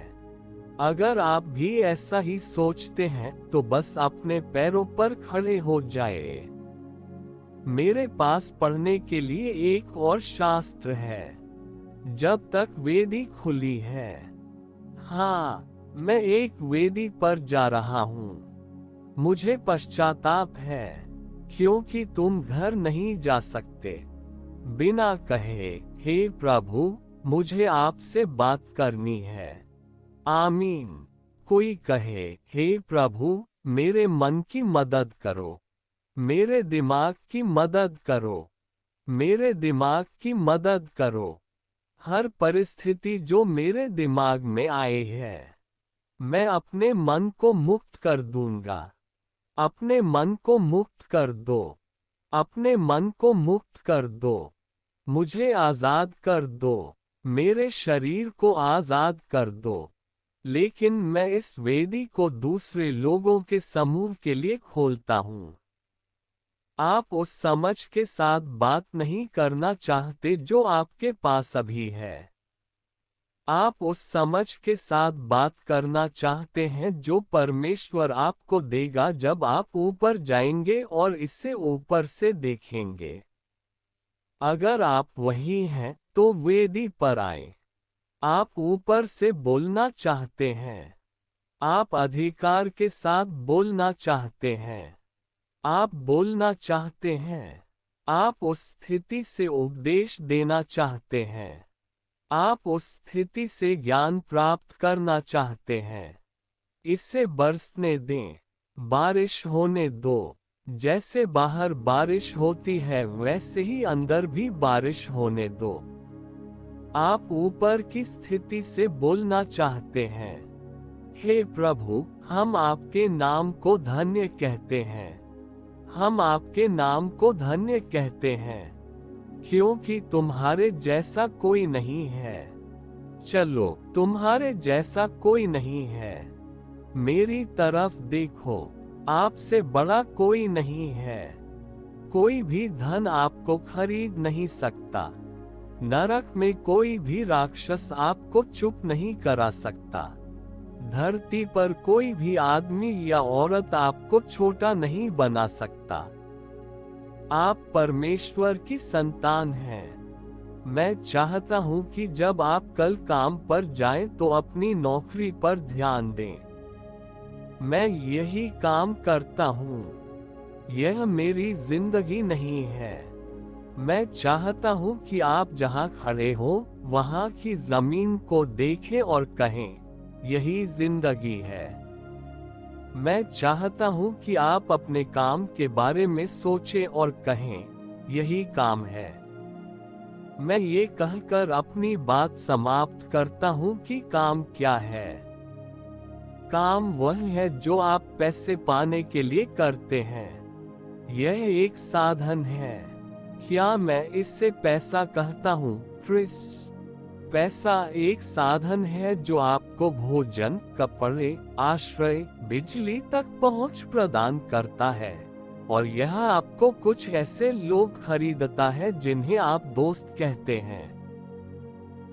अगर आप भी ऐसा ही सोचते हैं तो बस अपने पैरों पर खड़े हो जाए। मेरे पास पढ़ने के लिए एक और शास्त्र है, जब तक वेदी खुली है। हाँ, मैं एक वेदी पर जा रहा हूँ। मुझे पश्चाताप है, क्योंकि तुम घर नहीं जा सकते बिना कहे, हे प्रभु, मुझे आपसे बात करनी है। आमीन। कोई कहे, हे प्रभु, मेरे मन की मदद करो, मेरे दिमाग की मदद करो, मेरे दिमाग की मदद करो। हर परिस्थिति जो मेरे दिमाग में आए है, मैं अपने मन को मुक्त कर दूंगा। अपने मन को मुक्त कर दो। अपने मन को मुक्त कर दो। मुझे आजाद कर दो। मेरे शरीर को आजाद कर दो। लेकिन मैं इस वेदी को दूसरे लोगों के समूह के लिए खोलता हूँ। आप उस समझ के साथ बात नहीं करना चाहते जो आपके पास अभी है। आप उस समझ के साथ बात करना चाहते हैं जो परमेश्वर आपको देगा जब आप ऊपर जाएंगे और इसे ऊपर से देखेंगे। अगर आप वही हैं तो वेदी पर आएं। आप ऊपर से बोलना चाहते हैं। आप अधिकार के साथ बोलना चाहते हैं। आप बोलना चाहते हैं। आप उस स्थिति से उपदेश देना चाहते हैं। आप उस स्थिति से ज्ञान प्राप्त करना चाहते हैं। इसे बरसने दें, बारिश होने दो। जैसे बाहर बारिश होती है वैसे ही अंदर भी बारिश होने दो। आप ऊपर की स्थिति से बोलना चाहते हैं, हे प्रभु, हम आपके नाम को धन्य कहते हैं। हम आपके नाम को धन्य कहते हैं, क्योंकि तुम्हारे जैसा कोई नहीं है। चलो, तुम्हारे जैसा कोई नहीं है। मेरी तरफ देखो, आपसे बड़ा कोई नहीं है। कोई भी धन आपको खरीद नहीं सकता। नरक में कोई भी राक्षस आपको चुप नहीं करा सकता। धरती पर कोई भी आदमी या औरत आपको छोटा नहीं बना सकता। आप परमेश्वर की संतान हैं। मैं चाहता हूं कि जब आप कल काम पर जाएं तो अपनी नौकरी पर ध्यान दें। मैं यही काम करता हूं। यह मेरी जिंदगी नहीं है। मैं चाहता हूं कि आप जहां खड़े हो वहां की जमीन को देखें और कहें, यही जिंदगी है। मैं चाहता हूं कि आप अपने काम के बारे में सोचें और कहें, यही काम है। मैं ये कहकर अपनी बात समाप्त करता हूं कि काम क्या है। काम वह है जो आप पैसे पाने के लिए करते हैं। यह एक साधन है। क्या मैं इससे पैसा कहता हूँ? पैसा एक साधन है जो आपको भोजन, कपड़े, आश्रय, बिजली तक पहुँच प्रदान करता है, और यह आपको कुछ ऐसे लोग खरीदता है जिन्हें आप दोस्त कहते हैं।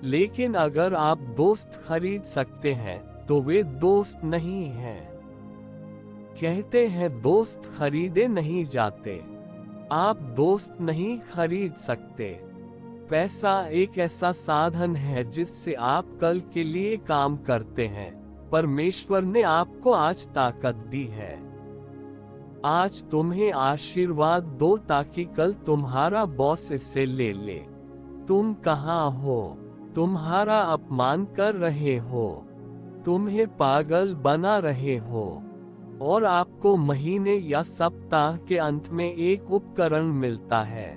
लेकिन अगर आप दोस्त खरीद सकते हैं तो वे दोस्त नहीं हैं। कहते हैं दोस्त खरीदे नहीं जाते। आप दोस्त नहीं खरीद सकते। पैसा एक ऐसा साधन है जिससे आप कल के लिए काम करते हैं। परमेश्वर ने आपको आज ताकत दी है। आज तुम्हें आशीर्वाद दो ताकि कल तुम्हारा बॉस इससे ले ले। तुम कहाँ हो? तुम्हारा अपमान कर रहे हो, तुम्हें पागल बना रहे हो, और आपको महीने या सप्ताह के अंत में एक उपकरण मिलता है।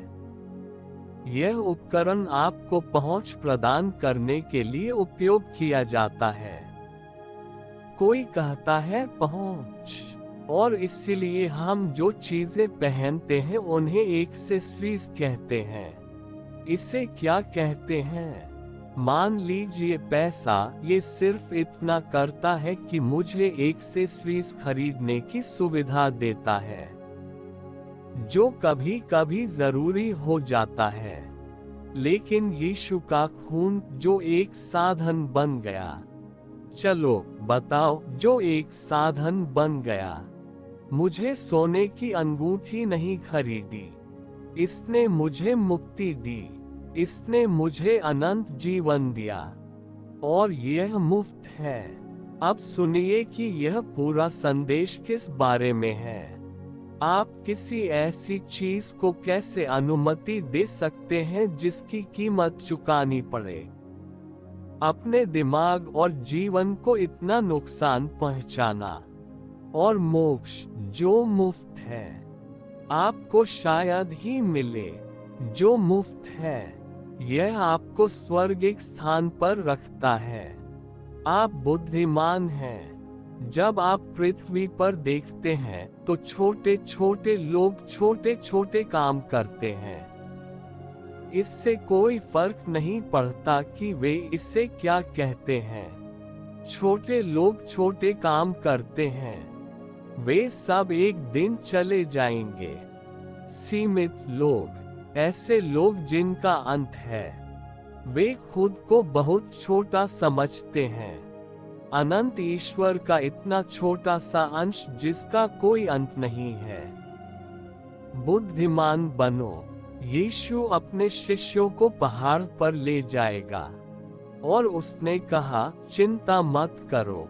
यह उपकरण आपको पहुंच प्रदान करने के लिए उपयोग किया जाता है। कोई कहता है पहुंच, और इसलिए हम जो चीजें पहनते हैं उन्हें एक्सेसरीज कहते हैं। इसे क्या कहते हैं? मान लीजिए पैसा ये सिर्फ इतना करता है कि मुझे एक्सेसरीज खरीदने की सुविधा देता है, जो कभी कभी जरूरी हो जाता है। लेकिन यीशु का खून जो एक साधन बन गया, चलो बताओ, जो एक साधन बन गया। मुझे सोने की अंगूठी नहीं खरीदी, इसने मुझे मुक्ति दी। इसने मुझे अनंत जीवन दिया, और यह मुफ्त है। अब सुनिए कि यह पूरा संदेश किस बारे में है। आप किसी ऐसी चीज को कैसे अनुमति दे सकते हैं जिसकी कीमत चुकानी पड़े? अपने दिमाग और जीवन को इतना नुकसान पहुंचाना, और मोक्ष जो मुफ्त है आपको शायद ही मिले। जो मुफ्त है यह आपको स्वर्गिक स्थान पर रखता है। आप बुद्धिमान हैं। जब आप पृथ्वी पर देखते हैं तो छोटे छोटे लोग छोटे छोटे काम करते हैं। इससे कोई फर्क नहीं पड़ता कि वे इसे क्या कहते हैं। छोटे लोग छोटे काम करते हैं। वे सब एक दिन चले जाएंगे। सीमित लोग, ऐसे लोग जिनका अंत है, वे खुद को बहुत छोटा समझते हैं। अनंत ईश्वर का इतना छोटा सा अंश जिसका कोई अंत नहीं है। बुद्धिमान बनो। यीशु अपने शिष्यों को पहाड़ पर ले जाएगा, और उसने कहा, चिंता मत करो,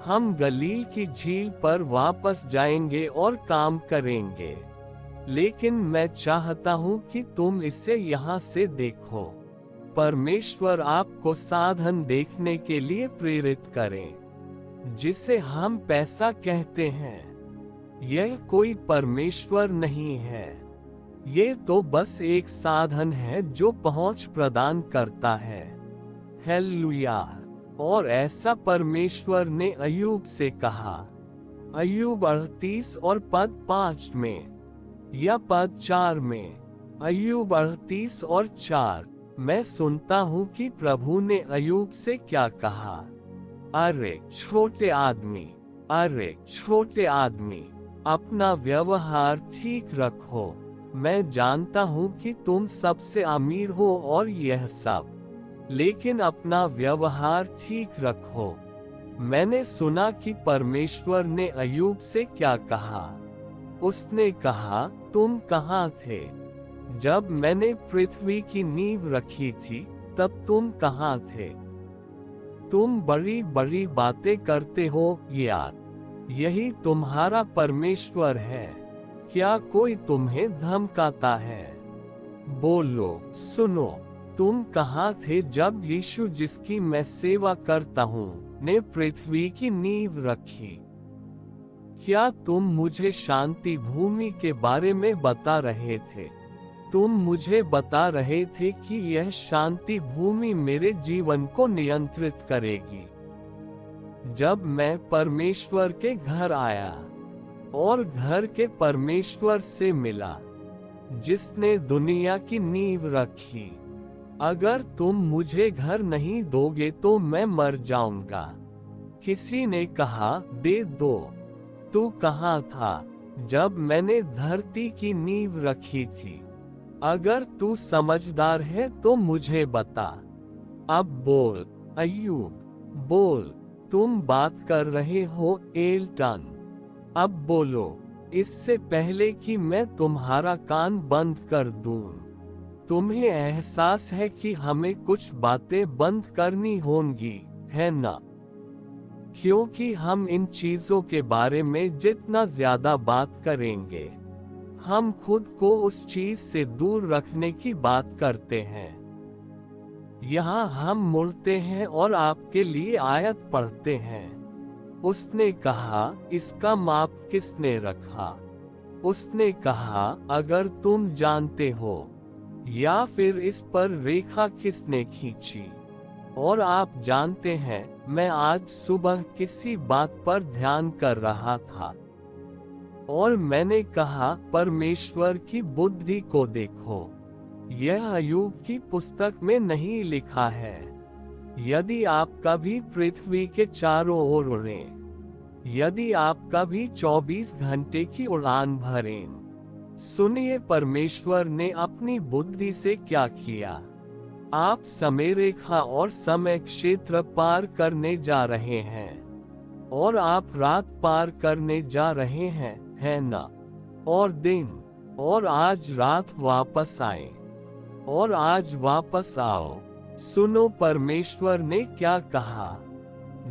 हम गलील की झील पर वापस जाएंगे और काम करेंगे। लेकिन मैं चाहता हूं कि तुम इसे यहाँ से देखो। परमेश्वर आपको साधन देखने के लिए प्रेरित करें, जिसे हम पैसा कहते हैं। यह कोई परमेश्वर नहीं है। ये तो बस एक साधन है जो पहुंच प्रदान करता है। हालेलुया। और ऐसा परमेश्वर ने अय्यूब से कहा। अय्यूब 38 और पद 5 में या पद 4 में। अय्यूब 38 और 4। मैं सुनता हूँ कि प्रभु ने अय्यूब से क्या कहा। अरे छोटे आदमी, अपना व्यवहार ठीक रखो। मैं जानता हूँ कि तुम सबसे अमीर हो और यह सब, लेकिन अपना व्यवहार ठीक रखो। मैंने सुना कि परमेश्वर ने अय्यूब से क्या कहा। उसने कहा, तुम कहाँ थे जब मैंने पृथ्वी की नींव रखी थी? तब तुम कहाँ थे? तुम बड़ी बड़ी बातें करते हो यार। यही तुम्हारा परमेश्वर है। क्या कोई तुम्हें धमकाता है? बोलो, सुनो। तुम कहाँ थे जब यीशु, जिसकी मैं सेवा करता हूँ, ने पृथ्वी की नींव रखी? क्या तुम मुझे शांति भूमि के बारे में बता रहे थे? तुम मुझे बता रहे थे कि यह शांति भूमि मेरे जीवन को नियंत्रित करेगी। जब मैं परमेश्वर के घर आया और घर के परमेश्वर से मिला, जिसने दुनिया की नींव रखी, अगर तुम मुझे घर नहीं दोगे तो मैं मर जाऊंगा। किसी ने कहा, दे दो। तू कहाँ था जब मैंने धरती की नींव रखी थी? अगर तू समझदार है तो मुझे बता। अब बोल अय्यूब, बोल। तुम बात कर रहे हो एल्टन। अब बोलो, इससे पहले कि मैं तुम्हारा कान बंद कर दूं। तुम्हें एहसास है कि हमें कुछ बातें बंद करनी होंगी, है ना? क्योंकि हम इन चीजों के बारे में जितना ज्यादा बात करेंगे, हम खुद को उस चीज से दूर रखने की बात करते हैं। यहाँ हम मुड़ते हैं और आपके लिए आयत पढ़ते हैं। उसने कहा, इसका माप किसने रखा? उसने कहा, अगर तुम जानते हो। या फिर इस पर रेखा किसने खींची? और आप जानते हैं, मैं आज सुबह किसी बात पर ध्यान कर रहा था और मैंने कहा, परमेश्वर की बुद्धि को देखो। यह अय्यूब की पुस्तक में नहीं लिखा है। यदि आप कभी पृथ्वी के चारों ओर उड़ें, यदि आप कभी 24 घंटे की उड़ान भरें, सुनिए परमेश्वर ने अपनी बुद्धि से क्या किया। आप समय रेखा और समय क्षेत्र पार करने जा रहे हैं और आप रात पार करने जा रहे हैं, है ना? और दिन। और आज रात वापस आए और आज वापस आओ। सुनो परमेश्वर ने क्या कहा।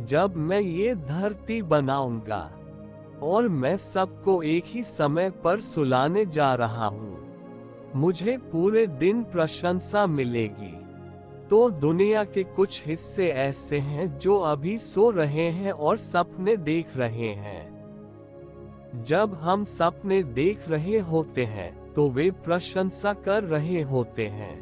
जब मैं ये धरती बनाऊंगा और मैं सबको एक ही समय पर सुलाने जा रहा हूँ, मुझे पूरे दिन प्रशंसा मिलेगी। तो दुनिया के कुछ हिस्से ऐसे हैं जो अभी सो रहे हैं और सपने देख रहे हैं। जब हम सपने देख रहे होते हैं तो वे प्रशंसा कर रहे होते हैं।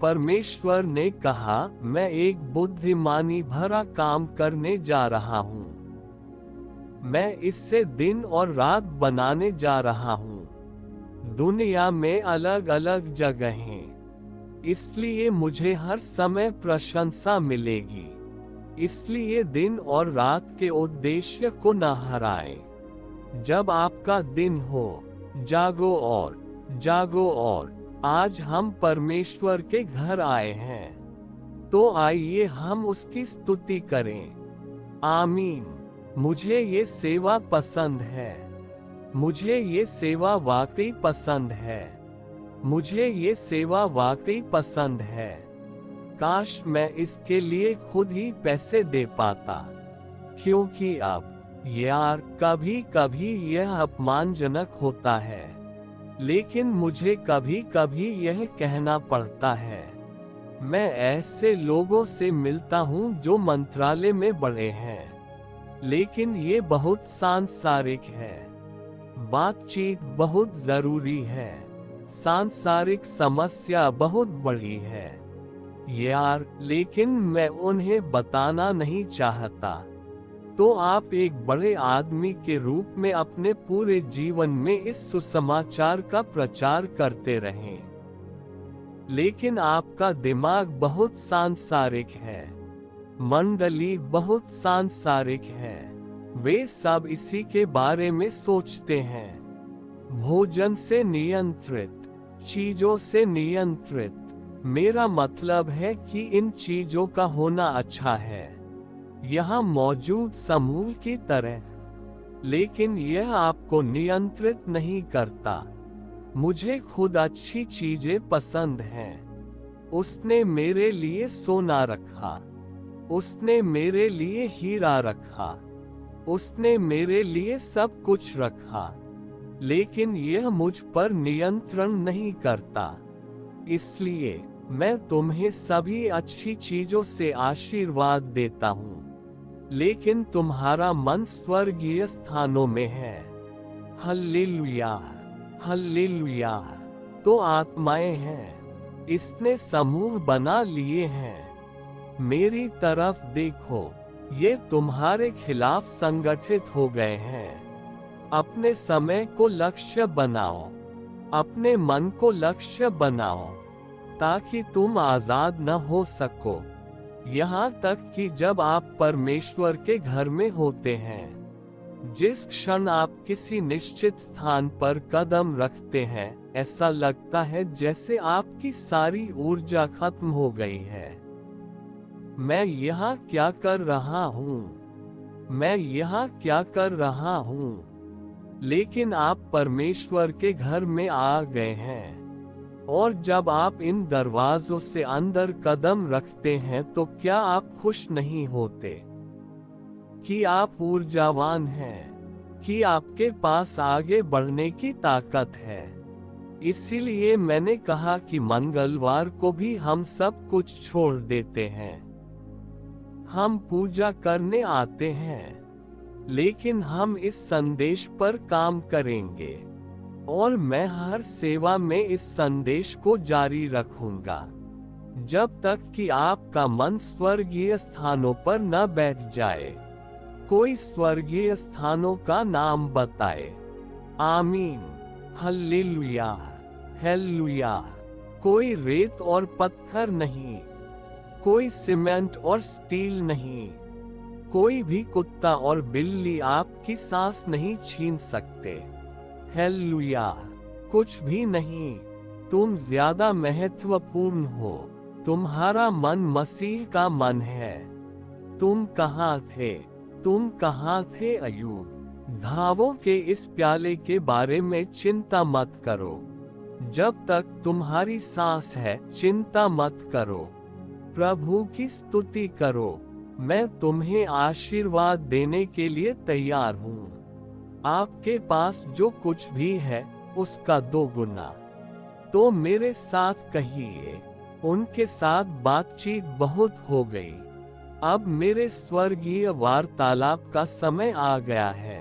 परमेश्वर ने कहा, मैं एक बुद्धिमानी भरा काम करने जा रहा हूँ। मैं इससे दिन और रात बनाने जा रहा हूँ, दुनिया में अलग अलग जगहें। इसलिए मुझे हर समय प्रशंसा मिलेगी। इसलिए दिन और रात के उद्देश्य को न हराएं। जब आपका दिन हो, जागो और आज हम परमेश्वर के घर आए हैं, तो आइए हम उसकी स्तुति करें। आमीन। मुझे ये सेवा पसंद है। मुझे ये सेवा वाकई पसंद है। मुझे ये सेवा वाकई पसंद है। काश मैं इसके लिए खुद ही पैसे दे पाता, क्योंकि अब यार कभी कभी यह अपमानजनक होता है, लेकिन मुझे कभी कभी यह कहना पड़ता है। मैं ऐसे लोगों से मिलता हूँ जो मंत्रालय में बड़े हैं, लेकिन ये बहुत सांसारिक है। बातचीत बहुत जरूरी है। सांसारिक समस्या बहुत बड़ी है। यार, लेकिन मैं उन्हें बताना नहीं चाहता। तो आप एक बड़े आदमी के रूप में अपने पूरे जीवन में इस सुसमाचार का प्रचार करते रहें। लेकिन आपका दिमाग बहुत सांसारिक है। मंडली बहुत सांसारिक है। वे सब इसी के बारे में सोचते हैं। भोजन से नियंत्रित, चीजों से नियंत्रित। मेरा मतलब है कि इन चीजों का होना अच्छा है, यहाँ मौजूद समूह की तरह, लेकिन यह आपको नियंत्रित नहीं करता। मुझे खुद अच्छी चीजें पसंद हैं। उसने मेरे लिए सोना रखा, उसने मेरे लिए हीरा रखा, उसने मेरे लिए सब कुछ रखा, लेकिन यह मुझ पर नियंत्रण नहीं करता। इसलिए मैं तुम्हें सभी अच्छी चीजों से आशीर्वाद देता हूँ, लेकिन तुम्हारा मन स्वर्गीय स्थानों में है। Hallelujah, hallelujah. तो आत्माएं हैं, इसने समूह बना लिए हैं। मेरी तरफ देखो, ये तुम्हारे खिलाफ संगठित हो गए हैं। अपने समय को लक्ष्य बनाओ, अपने मन को लक्ष्य बनाओ, ताकि तुम आजाद न हो सको, यहाँ तक कि जब आप परमेश्वर के घर में होते हैं। जिस क्षण आप किसी निश्चित स्थान पर कदम रखते हैं, ऐसा लगता है जैसे आपकी सारी ऊर्जा खत्म हो गई है। मैं यहाँ क्या कर रहा हूँ? मैं यहाँ क्या कर रहा हूँ? लेकिन आप परमेश्वर के घर में आ गए हैं। और जब आप इन दरवाजों से अंदर कदम रखते हैं तो क्या आप खुश नहीं होते कि आप ऊर्जावान हैं, कि आपके पास आगे बढ़ने की ताकत है? इसीलिए मैंने कहा कि मंगलवार को भी हम सब कुछ छोड़ देते हैं। हम पूजा करने आते हैं, लेकिन हम इस संदेश पर काम करेंगे, और मैं हर सेवा में इस संदेश को जारी रखूंगा, जब तक कि आपका मन स्वर्गीय स्थानों पर न बैठ जाए। कोई स्वर्गीय स्थानों का नाम बताए। आमीन, हल्लेलुया, हेल्लुया। कोई रेत और पत्थर नहीं, कोई सीमेंट और स्टील नहीं, कोई भी कुत्ता और बिल्ली आपकी सांस नहीं छीन सकते। हेल्लुया, कुछ भी नहीं। तुम ज्यादा महत्वपूर्ण हो। तुम्हारा मन मसीह का मन है। तुम कहाँ थे? तुम कहाँ थे अय्यूब? घावों के इस प्याले के बारे में चिंता मत करो। जब तक तुम्हारी सांस है, चिंता मत करो। प्रभु की स्तुति करो। मैं तुम्हें आशीर्वाद देने के लिए तैयार हूँ। आपके पास जो कुछ भी है, उसका 2 गुना। तो मेरे साथ कहिए, उनके साथ बातचीत बहुत हो गई। अब मेरे स्वर्गीय वार्तालाप का समय आ गया है।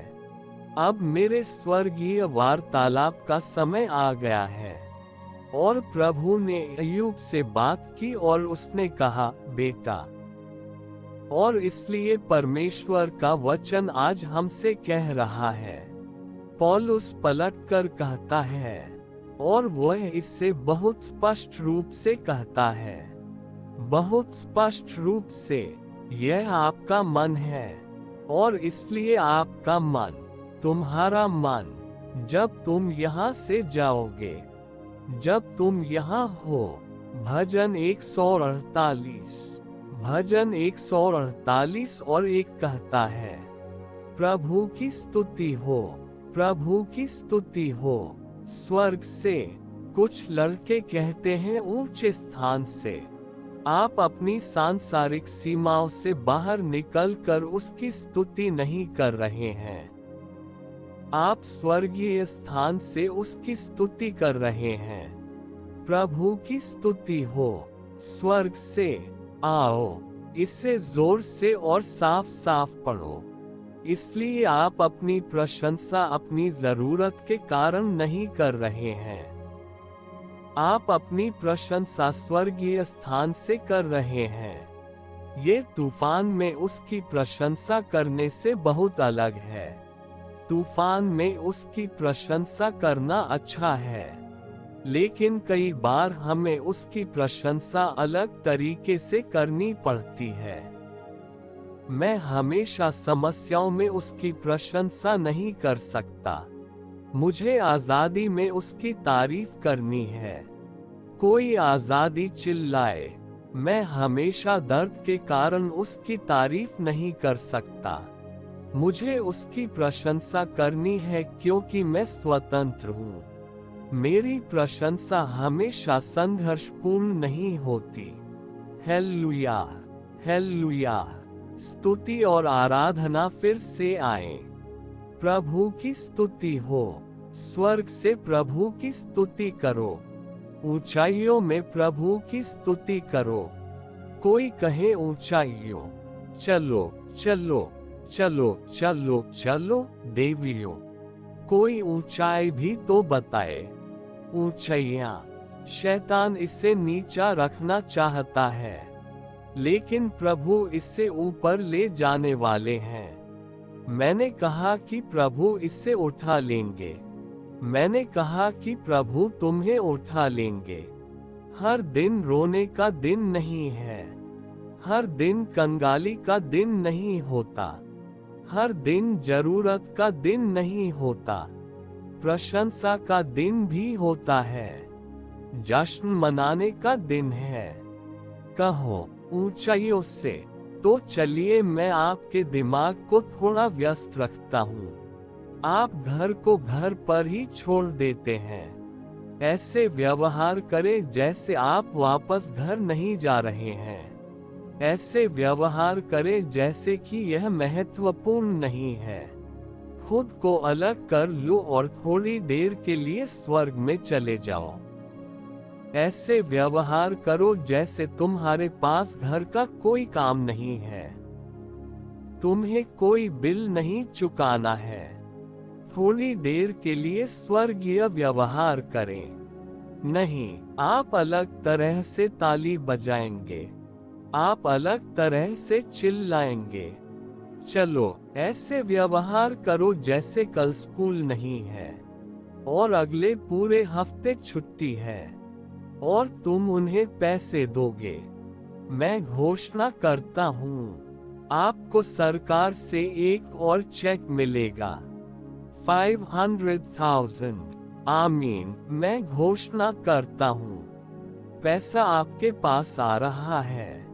अब मेरे स्वर्गीय वार्तालाप का समय आ गया है। और प्रभु ने अय्यूब से बात की और उसने कहा, बेटा। और इसलिए परमेश्वर का वचन आज हमसे कह रहा है। पौलुस पलटकर कहता है, और वह इससे बहुत स्पष्ट रूप से कहता है, बहुत स्पष्ट रूप से, यह आपका मन है। और इसलिए आपका मन, तुम्हारा मन, जब तुम यहाँ से जाओगे, जब तुम यहाँ हो, भजन 148, भजन 148 और 1 कहता है, प्रभु की स्तुति हो, प्रभु की स्तुति हो स्वर्ग से। कुछ लड़के कहते हैं ऊंचे स्थान से। आप अपनी सांसारिक सीमाओं से बाहर निकलकर उसकी स्तुति नहीं कर रहे हैं। आप स्वर्गीय स्थान से उसकी स्तुति कर रहे हैं। प्रभु की स्तुति हो स्वर्ग से। आओ, इसे जोर से और साफ साफ पढ़ो। इसलिए आप अपनी प्रशंसा अपनी जरूरत के कारण नहीं कर रहे हैं। आप अपनी प्रशंसा स्वर्गीय स्थान से कर रहे हैं। ये तूफान में उसकी प्रशंसा करने से बहुत अलग है। तूफान में उसकी प्रशंसा करना अच्छा है, लेकिन कई बार हमें उसकी प्रशंसा अलग तरीके से करनी पड़ती है। मैं हमेशा समस्याओं में उसकी प्रशंसा नहीं कर सकता। मुझे आजादी में उसकी तारीफ करनी है। कोई आजादी चिल्लाए, मैं हमेशा दर्द के कारण उसकी तारीफ नहीं कर सकता। मुझे उसकी प्रशंसा करनी है क्योंकि मैं स्वतंत्र हूँ। मेरी प्रशंसा हमेशा संघर्षपूर्ण नहीं होती। Hallelujah, hallelujah. स्तुति और आराधना फिर से आए। प्रभु की स्तुति हो। स्वर्ग से प्रभु की स्तुति करो। ऊंचाइयों में प्रभु की स्तुति करो। कोई कहे ऊंचाइयों, चलो चलो चलो चलो चलो देवियों। कोई ऊंचाई भी तो बताए। ऊंचाइयां, शैतान इसे नीचा रखना चाहता है, लेकिन प्रभु इससे ऊपर ले जाने वाले हैं। मैंने कहा कि प्रभु इससे उठा लेंगे। मैंने कहा कि प्रभु तुम्हें उठा लेंगे। हर दिन रोने का दिन नहीं है। हर दिन कंगाली का दिन नहीं होता। हर दिन जरूरत का दिन नहीं होता। प्रशंसा का दिन भी होता है। जश्न मनाने का दिन है। कहो ऊंचाइयों से। तो चलिए मैं आपके दिमाग को थोड़ा व्यस्त रखता हूँ। आप घर को घर पर ही छोड़ देते हैं। ऐसे व्यवहार करें जैसे आप वापस घर नहीं जा रहे हैं। ऐसे व्यवहार करें जैसे कि यह महत्वपूर्ण नहीं है। खुद को अलग कर लो और थोड़ी देर के लिए स्वर्ग में चले जाओ। ऐसे व्यवहार करो जैसे तुम्हारे पास घर का कोई काम नहीं है। तुम्हें कोई बिल नहीं चुकाना है। थोड़ी देर के लिए स्वर्गीय व्यवहार करें। नहीं, आप अलग तरह से ताली बजाएंगे। आप अलग तरह से चिल्लाएंगे। चलो ऐसे व्यवहार करो जैसे कल स्कूल नहीं है और अगले पूरे हफ्ते छुट्टी है और तुम उन्हें पैसे दोगे। मैं घोषणा करता हूँ, आपको सरकार से एक और चेक मिलेगा। 500,000। आमीन। मैं घोषणा करता हूँ, पैसा आपके पास आ रहा है।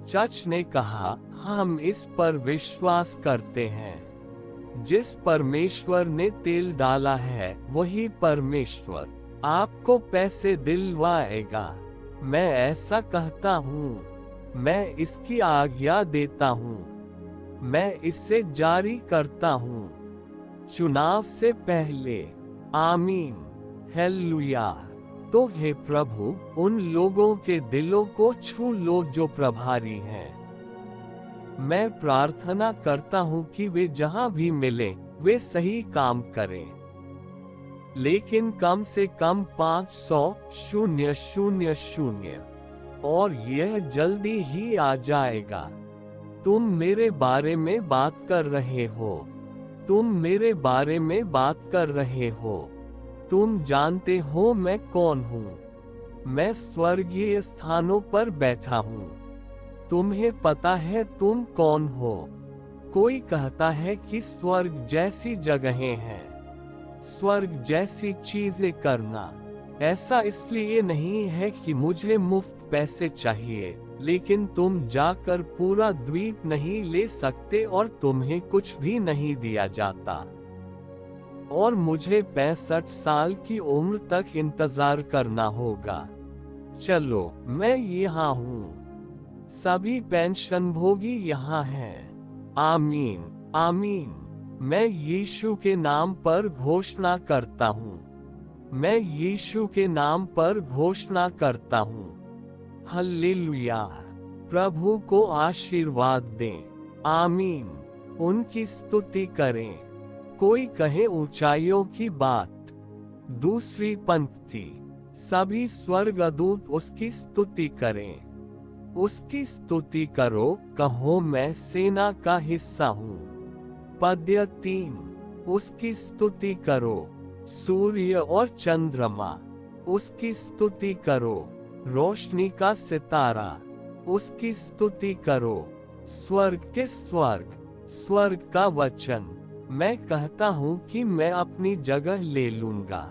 चर्च ने कहा, हम इस पर विश्वास करते हैं। जिस परमेश्वर ने तेल डाला है वही परमेश्वर आपको पैसे दिलवाएगा। मैं ऐसा कहता हूँ। मैं इसकी आज्ञा देता हूँ। मैं इसे जारी करता हूँ। चुनाव से पहले। आमीन। हालेलुया। तो हे प्रभु, उन लोगों के दिलों को छू लो जो प्रभारी हैं। मैं प्रार्थना करता हूँ कि वे जहाँ भी मिले वे सही काम करें, लेकिन कम से कम 500,000 और यह जल्दी ही आ जाएगा। तुम मेरे बारे में बात कर रहे हो। तुम मेरे बारे में बात कर रहे हो। तुम जानते हो मैं कौन हूँ। मैं स्वर्गीय स्थानों पर बैठा हूँ। तुम्हें पता है तुम कौन हो। कोई कहता है कि स्वर्ग जैसी जगहें हैं, स्वर्ग जैसी चीजें करना। ऐसा इसलिए नहीं है कि मुझे मुफ्त पैसे चाहिए, लेकिन तुम जाकर पूरा द्वीप नहीं ले सकते और तुम्हें कुछ भी नहीं दिया जाता। और मुझे 65 साल की उम्र तक इंतजार करना होगा। चलो मैं यहाँ हूँ। सभी पेंशनभोगी यहाँ हैं। आमीन, आमीन। मैं यीशु के नाम पर घोषणा करता हूँ। मैं यीशु के नाम पर घोषणा करता हूँ। हालेलुया। प्रभु को आशीर्वाद दें। आमीन। उनकी स्तुति करें। कोई कहे ऊंचाइयों की बात। दूसरी पंक्ति। सभी स्वर्गदूत उसकी स्तुति करें। उसकी स्तुति करो, कहो मैं सेना का हिस्सा हूँ। पद्य 3। उसकी स्तुति करो, सूर्य और चंद्रमा। उसकी स्तुति करो, रोशनी का सितारा। उसकी स्तुति करो, स्वर्ग के स्वर्ग, स्वर्ग का वचन। मैं कहता हूँ कि मैं अपनी जगह ले लूंगा।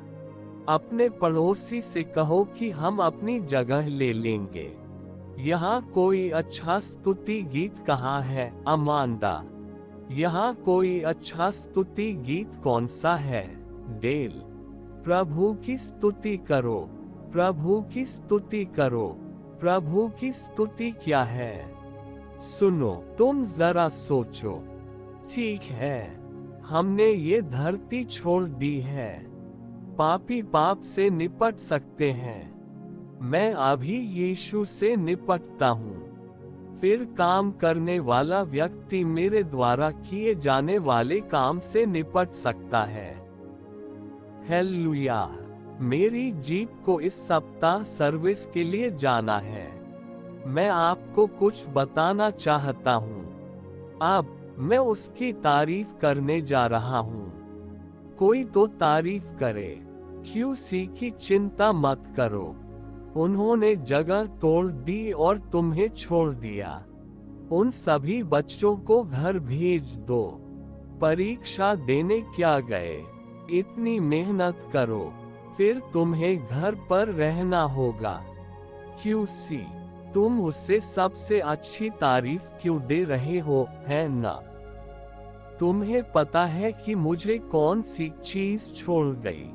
अपने पड़ोसी से कहो कि हम अपनी जगह ले लेंगे। यहाँ कोई अच्छा स्तुति गीत कहाँ है, अमांदा? यहाँ कोई अच्छा स्तुति गीत कौन सा है, डेल? प्रभु की स्तुति करो, प्रभु की स्तुति करो। प्रभु की स्तुति क्या है? सुनो, तुम जरा सोचो। ठीक है, हमने ये धरती छोड़ दी है। पापी पाप से निपट सकते हैं। मैं अभी यीशु से निपटता हूँ। फिर काम करने वाला व्यक्ति मेरे द्वारा किए जाने वाले काम से निपट सकता है। हालेलुया! मेरी जीप को इस सप्ताह सर्विस के लिए जाना है। मैं आपको कुछ बताना चाहता हूँ। अब मैं उसकी तारीफ करने जा रहा हूँ। कोई तो तारीफ करे। QC की चिंता मत करो। उन्होंने जगह तोड़ दी और तुम्हें छोड़ दिया। उन सभी बच्चों को घर भेज दो। परीक्षा देने क्या गए? इतनी मेहनत करो, फिर तुम्हें घर पर रहना होगा। QC, तुम उससे सबसे अच्छी तारीफ क्यों दे रहे हो, है ना? तुम्हें पता है कि मुझे कौन सी चीज छोड़ गई?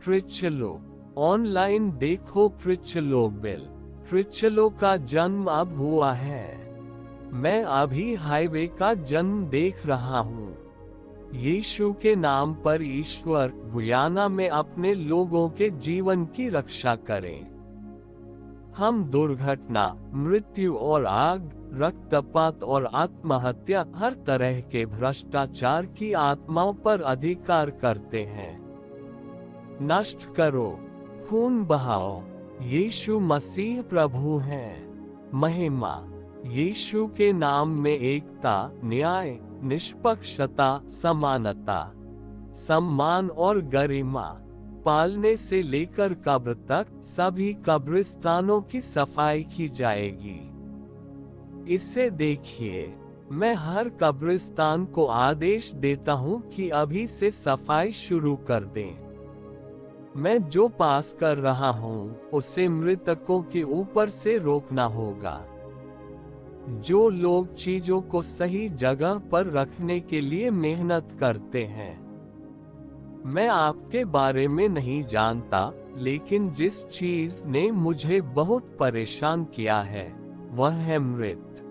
क्रिचलो। ऑनलाइन देखो क्रिचलो बिल। क्रिचलो का जन्म अब हुआ है। मैं अभी हाईवे का जन्म देख रहा हूँ। यीशु के नाम पर ईश्वर गुयाना में अपने लोगों के जीवन की रक्षा करें। हम दुर्घटना, मृत्यु और आग, रक्तपात और आत्महत्या, हर तरह के भ्रष्टाचार की आत्माओं पर अधिकार करते हैं। नष्ट करो, खून बहाओ। यीशु मसीह प्रभु हैं। महिमा। यीशु के नाम में एकता, न्याय, निष्पक्षता, समानता, सम्मान और गरिमा। पालने से लेकर कब्र तक सभी कब्रिस्तानों की सफाई की जाएगी। इसे देखिए, मैं हर कब्रिस्तान को आदेश देता हूँ कि अभी से सफाई शुरू कर दें। मैं जो पास कर रहा हूँ उसे मृतकों के ऊपर से रोकना होगा। जो लोग चीजों को सही जगह पर रखने के लिए मेहनत करते हैं। मैं आपके बारे में नहीं जानता, लेकिन जिस चीज ने मुझे बहुत परेशान किया है वह है मृत।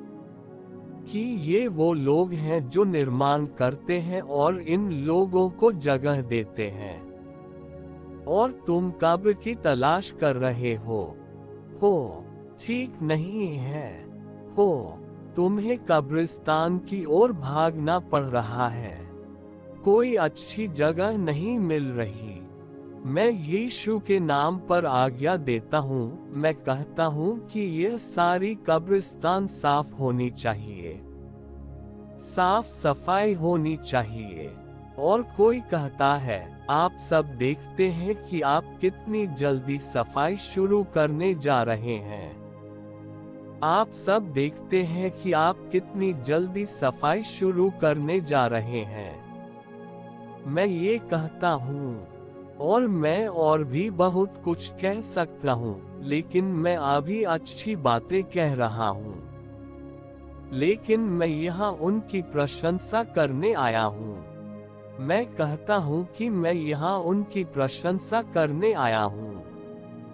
कि ये वो लोग हैं जो निर्माण करते हैं और इन लोगों को जगह देते हैं। और तुम कब्र की तलाश कर रहे हो, ठीक नहीं है। तुम्हें कब्रिस्तान की ओर भागना पड़ रहा है। कोई अच्छी जगह नहीं मिल रही। मैं यीशु के नाम पर आज्ञा देता हूँ। मैं कहता हूँ कि यह सारी कब्रिस्तान साफ होनी चाहिए, साफ सफाई होनी चाहिए। और कोई कहता है, आप सब देखते हैं कि आप कितनी जल्दी सफाई शुरू करने जा रहे हैं। आप सब देखते हैं कि आप कितनी जल्दी सफाई शुरू करने जा रहे हैं। मैं ये कहता हूँ, और मैं और भी बहुत कुछ कह सकता हूँ, लेकिन मैं अभी अच्छी बातें कह रहा हूँ। लेकिन मैं यहाँ उनकी प्रशंसा करने आया हूँ। मैं कहता हूँ कि मैं यहाँ उनकी प्रशंसा करने आया हूँ।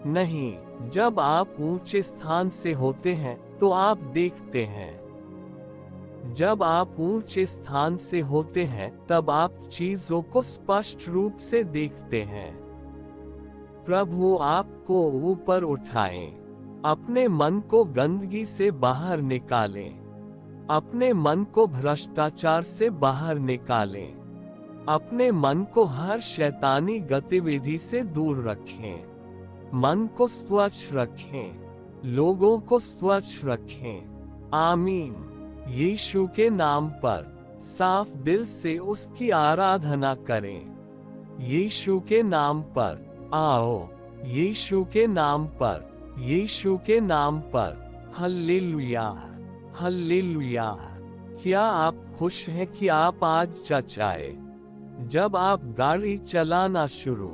नहीं, जब आप ऊंचे स्थान से होते हैं तो आप देखते हैं। जब आप ऊंचे स्थान से होते हैं तब आप चीजों को स्पष्ट रूप से देखते हैं। प्रभु आपको ऊपर उठाएं। अपने मन को गंदगी से बाहर निकालें। अपने मन को भ्रष्टाचार से बाहर निकालें। अपने मन को हर शैतानी गतिविधि से दूर रखें। मन को स्वच्छ रखें, लोगों को स्वच्छ रखें। आमीन। यीशु के नाम पर साफ दिल से उसकी आराधना करें। यीशु के नाम पर आओ, यीशु के नाम पर, यीशु के नाम पर। Hallelujah, hallelujah. क्या आप खुश हैं कि आप आज चर्च आए? जब आप गाड़ी चलाना शुरू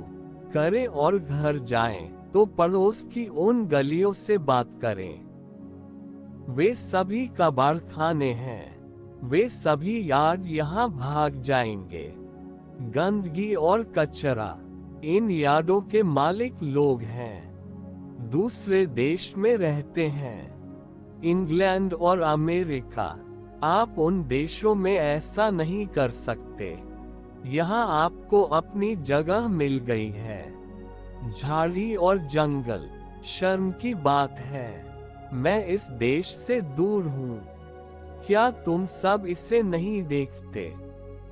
करें और घर जाएं, तो पड़ोस की उन गलियों से बात करें। वे सभी कबाड़ खाने हैं, वे सभी यार्ड यहाँ भाग जाएंगे। गंदगी और कचरा, इन यार्डों के मालिक लोग हैं, दूसरे देश में रहते हैं, इंग्लैंड और अमेरिका। आप उन देशों में ऐसा नहीं कर सकते। यहाँ आपको अपनी जगह मिल गई है। झाड़ी और जंगल, शर्म की बात है। मैं इस देश से दूर हूँ। क्या तुम सब इसे नहीं देखते?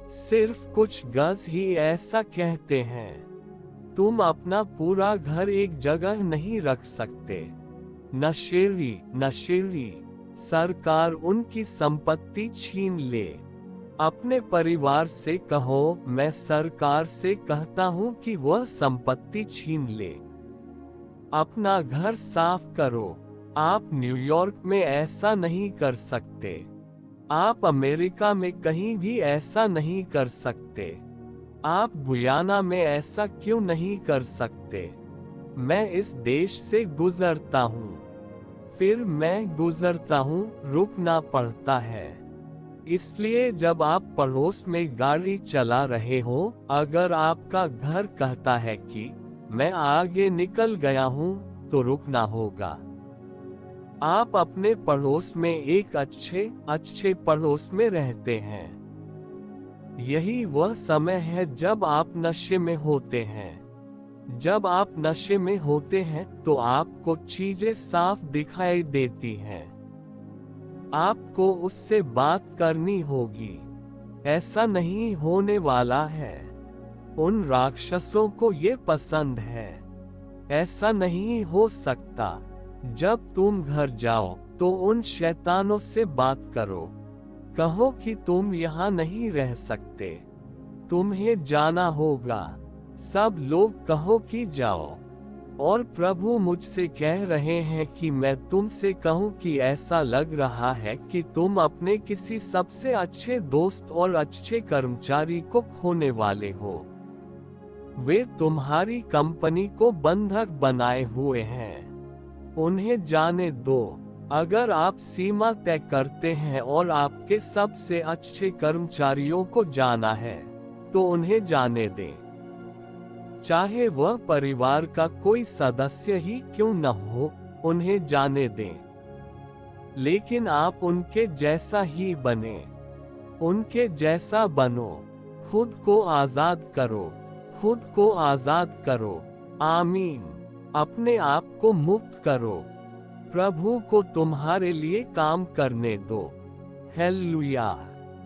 सिर्फ कुछ गज ही ऐसा कहते हैं। तुम अपना पूरा घर एक जगह नहीं रख सकते। नशेड़ी, नशेड़ी, सरकार उनकी संपत्ति छीन ले। अपने परिवार से कहो, मैं सरकार से कहता हूँ कि वह संपत्ति छीन ले। अपना घर साफ करो। आप न्यूयॉर्क में ऐसा नहीं कर सकते। आप अमेरिका में कहीं भी ऐसा नहीं कर सकते। आप गुयाना में ऐसा क्यों नहीं कर सकते? मैं इस देश से गुजरता हूँ, फिर मैं गुजरता हूँ, रुकना पड़ता है। इसलिए जब आप पड़ोस में गाड़ी चला रहे हो, अगर आपका घर कहता है कि मैं आगे निकल गया हूँ, तो रुकना होगा। आप अपने पड़ोस में एक अच्छे पड़ोस में रहते हैं। यही वह समय है जब आप नशे में होते हैं। जब आप नशे में होते हैं तो आपको चीजें साफ दिखाई देती हैं। आपको उससे बात करनी होगी। ऐसा नहीं होने वाला है। उन राक्षसों को ये पसंद है। ऐसा नहीं हो सकता। जब तुम घर जाओ तो उन शैतानों से बात करो। कहो कि तुम यहाँ नहीं रह सकते, तुम्हें जाना होगा। सब लोग कहो कि जाओ। और प्रभु मुझसे कह रहे हैं कि मैं तुमसे कहूँ कि ऐसा लग रहा है कि तुम अपने किसी सबसे अच्छे दोस्त और अच्छे कर्मचारी को खोने वाले हो। वे तुम्हारी कंपनी को बंधक बनाए हुए हैं। उन्हें जाने दो। अगर आप सीमा तय करते हैं और आपके सबसे अच्छे कर्मचारियों को जाना है, तो उन्हें जाने दें। चाहे वह परिवार का कोई सदस्य ही क्यों न हो, उन्हें जाने दें। लेकिन आप उनके जैसा ही बने। उनके जैसा बनो। खुद को आजाद करो। खुद को आजाद करो। आमीन। अपने आप को मुक्त करो। प्रभु को तुम्हारे लिए काम करने दो। हालेलुया।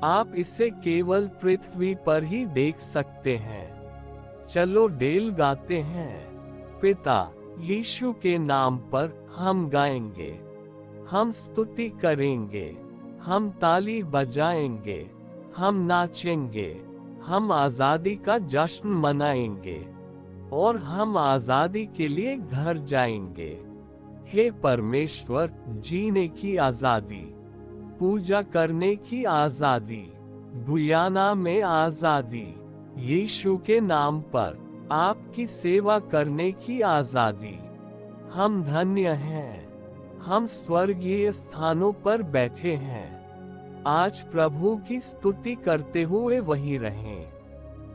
आप इसे केवल पृथ्वी पर ही देख सकते हैं। चलो डेल गाते हैं। पिता यीशु के नाम पर हम गाएंगे। हम स्तुति करेंगे। हम ताली बजाएंगे। हम नाचेंगे। हम आजादी का जश्न मनाएंगे। और हम आजादी के लिए घर जाएंगे। हे परमेश्वर, जीने की आजादी, पूजा करने की आजादी, गुयाना में आजादी, यीशु के नाम पर आपकी सेवा करने की आजादी। हम धन्य हैं। हम स्वर्गीय स्थानों पर बैठे हैं। आज प्रभु की स्तुति करते हुए वहीं रहें।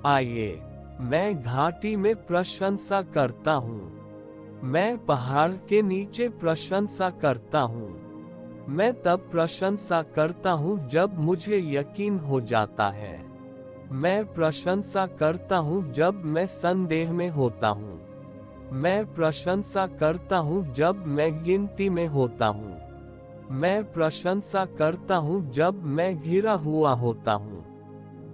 आइए, मैं घाटी में प्रशंसा करता हूँ। मैं पहाड़ के नीचे प्रशंसा करता हूँ। मैं तब प्रशंसा करता हूँ जब मुझे यकीन हो जाता है। मैं प्रशंसा करता हूँ जब मैं संदेह में होता हूँ। मैं प्रशंसा करता हूँ जब मैं गिनती में होता हूँ। मैं प्रशंसा करता हूँ जब मैं घिरा हुआ होता हूँ।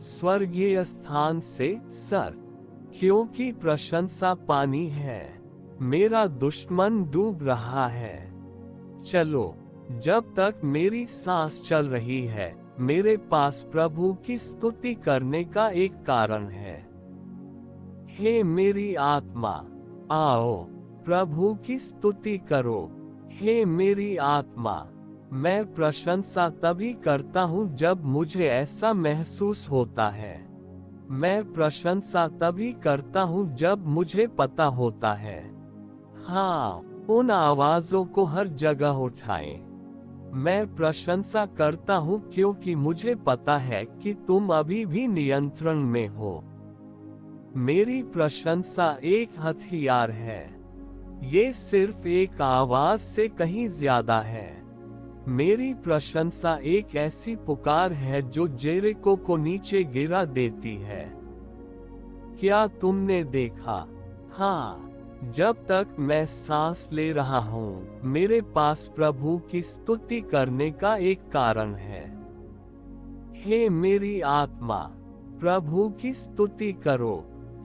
स्वर्गीय स्थान से सर, क्योंकि प्रशंसा पानी है। मेरा दुश्मन डूब रहा है। चलो, जब तक मेरी सांस चल रही है, मेरे पास प्रभु की स्तुति करने का एक कारण है। हे मेरी आत्मा, आओ, प्रभु की स्तुति करो। हे मेरी आत्मा, मैं प्रशंसा तभी करता हूँ जब मुझे ऐसा महसूस होता है। मैं प्रशंसा तभी करता हूँ जब मुझे पता होता है। हाँ, उन आवाजों को हर जगह उठाएं। मैं प्रशंसा करता हूँ क्योंकि मुझे पता है कि तुम अभी भी नियंत्रण में हो। मेरी प्रशंसा एक हथियार है। ये सिर्फ एक आवाज से कहीं ज्यादा है। मेरी प्रशंसा एक ऐसी पुकार है जो जेरिको को नीचे गिरा देती है। क्या तुमने देखा? हाँ, जब तक मैं सांस ले रहा हूँ, मेरे पास प्रभु की स्तुति करने का एक कारण है। हे मेरी आत्मा, प्रभु की स्तुति करो।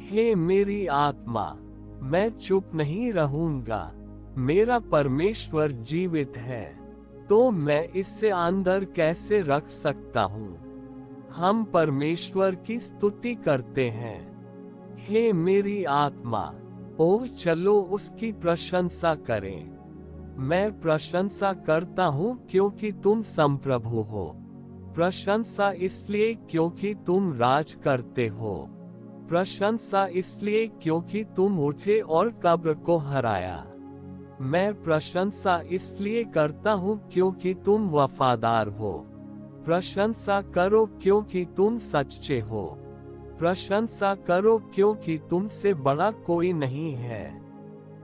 हे मेरी आत्मा, मैं चुप नहीं रहूंगा। मेरा परमेश्वर जीवित है, तो मैं इससे अंदर कैसे रख सकता हूँ? हम परमेश्वर की स्तुति करते हैं। हे मेरी आत्मा, ओह चलो उसकी प्रशंसा करें। मैं प्रशंसा करता हूँ क्योंकि तुम संप्रभु हो। प्रशंसा इसलिए क्योंकि तुम राज करते हो। प्रशंसा इसलिए क्योंकि तुम उठे और कब्र को हराया। मैं प्रशंसा इसलिए करता हूँ क्योंकि तुम वफादार हो। प्रशंसा करो क्योंकि तुम सच्चे हो। प्रशंसा करो क्योंकि तुमसे बड़ा कोई नहीं है।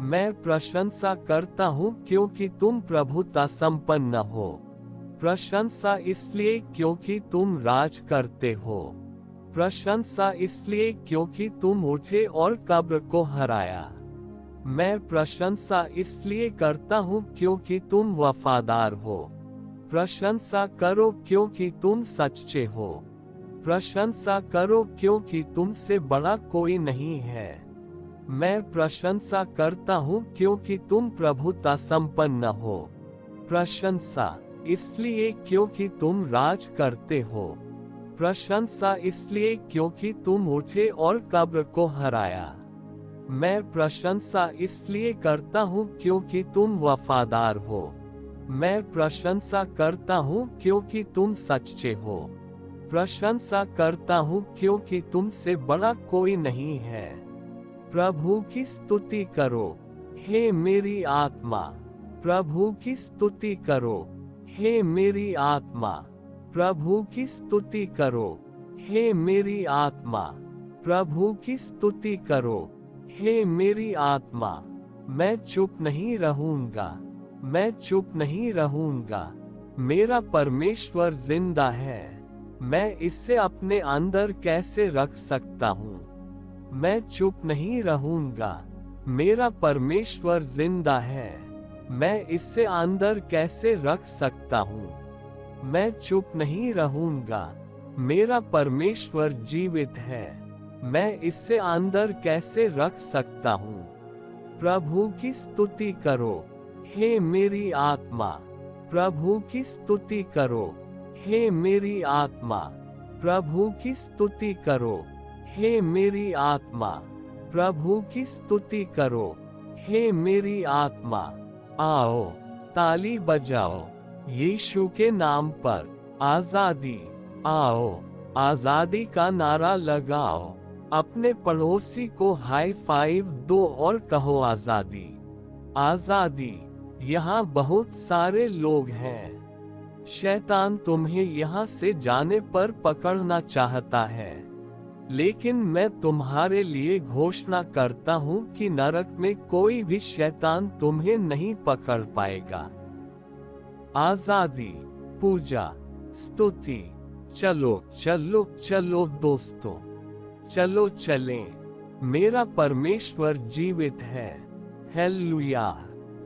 मैं प्रशंसा करता हूँ क्योंकि तुम प्रभुता संपन्न हो। प्रशंसा इसलिए क्योंकि तुम राज करते हो। प्रशंसा इसलिए क्योंकि तुम उठे और कब्र को हराया। मैं प्रशंसा इसलिए करता हूँ क्योंकि तुम वफादार हो। प्रशंसा करो क्योंकि तुम सच्चे हो। प्रशंसा करो क्योंकि तुमसे बड़ा कोई नहीं है। मैं प्रशंसा करता हूँ क्योंकि तुम प्रभुता संपन्न हो। प्रशंसा इसलिए क्योंकि तुम राज करते हो। प्रशंसा इसलिए क्योंकि तुम उठे और कब्र को हराया। मैं प्रशंसा इसलिए करता हूँ क्योंकि तुम वफादार हो। मैं प्रशंसा करता हूँ क्योंकि तुम सच्चे हो। प्रशंसा करता हूँ क्योंकि तुमसे बड़ा कोई नहीं है। प्रभु की स्तुति करो, हे मेरी आत्मा। प्रभु की स्तुति करो, हे मेरी आत्मा। प्रभु की स्तुति करो, हे मेरी आत्मा। प्रभु की स्तुति करो, हे मेरी आत्मा। मैं चुप नहीं रहूंगा। मैं चुप नहीं रहूंगा। मेरा परमेश्वर जिंदा है। मैं इससे अपने अंदर कैसे रख सकता हूँ? मैं चुप नहीं रहूंगा। मेरा परमेश्वर जिंदा है। मैं इससे अंदर कैसे रख सकता हूँ? मैं चुप नहीं रहूंगा। मेरा परमेश्वर जीवित है। मैं इससे अंदर कैसे रख सकता हूँ? प्रभु की स्तुति करो, हे मेरी आत्मा। प्रभु की स्तुति करो, हे मेरी आत्मा। प्रभु की स्तुति करो, हे मेरी आत्मा। प्रभु की स्तुति करो, हे मेरी आत्मा। आओ, ताली बजाओ यीशु के नाम पर। आजादी, आओ, आजादी का नारा लगाओ। अपने पड़ोसी को हाई फाइव दो और कहो आजादी। आजादी। यहाँ बहुत सारे लोग हैं। शैतान तुम्हें यहाँ से जाने पर पकड़ना चाहता है, लेकिन मैं तुम्हारे लिए घोषणा करता हूँ कि नरक में कोई भी शैतान तुम्हें नहीं पकड़ पाएगा। आजादी, पूजा, स्तुति। चलो चलो चलो दोस्तों, चलो चलें। मेरा परमेश्वर जीवित है। हालेलुया।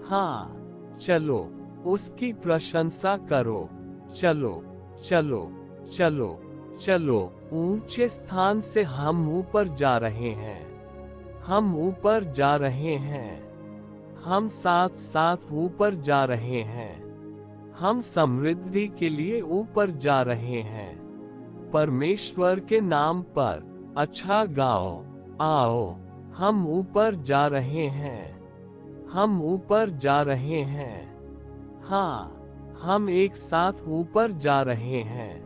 हाँ, चलो उसकी प्रशंसा करो। चलो चलो चलो चलो। ऊंचे स्थान से हम ऊपर जा रहे हैं। हम ऊपर जा रहे हैं। हम साथ साथ ऊपर जा रहे हैं। हम समृद्धि के लिए ऊपर जा रहे हैं। परमेश्वर के नाम पर अच्छा गाओ। आओ, हम ऊपर जा रहे हैं। हम ऊपर जा रहे हैं। हाँ, हम एक साथ ऊपर जा रहे हैं।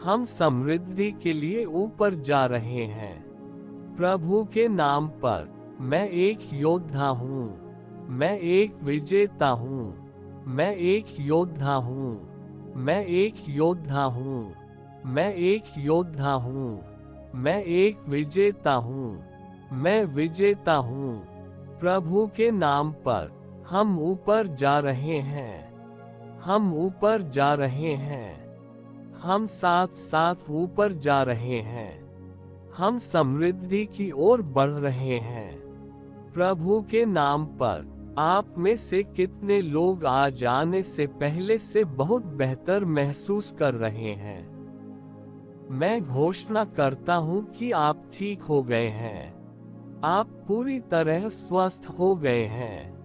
हम समृद्धि के लिए ऊपर जा रहे हैं। प्रभु के नाम पर मैं एक योद्धा हूँ। मैं एक विजेता हूँ। मैं एक योद्धा हूँ। मैं एक योद्धा हूँ। मैं एक योद्धा हूँ। मैं एक विजेता हूँ। मैं विजेता हूँ। प्रभु के नाम पर हम ऊपर जा रहे हैं। हम ऊपर जा रहे हैं। हम साथ साथ ऊपर जा रहे हैं। हम समृद्धि की ओर बढ़ रहे हैं। प्रभु के नाम पर आप में से कितने लोग आज आने से पहले से बहुत बेहतर महसूस कर रहे हैं? मैं घोषणा करता हूं कि आप ठीक हो गए हैं। आप पूरी तरह स्वस्थ हो गए हैं।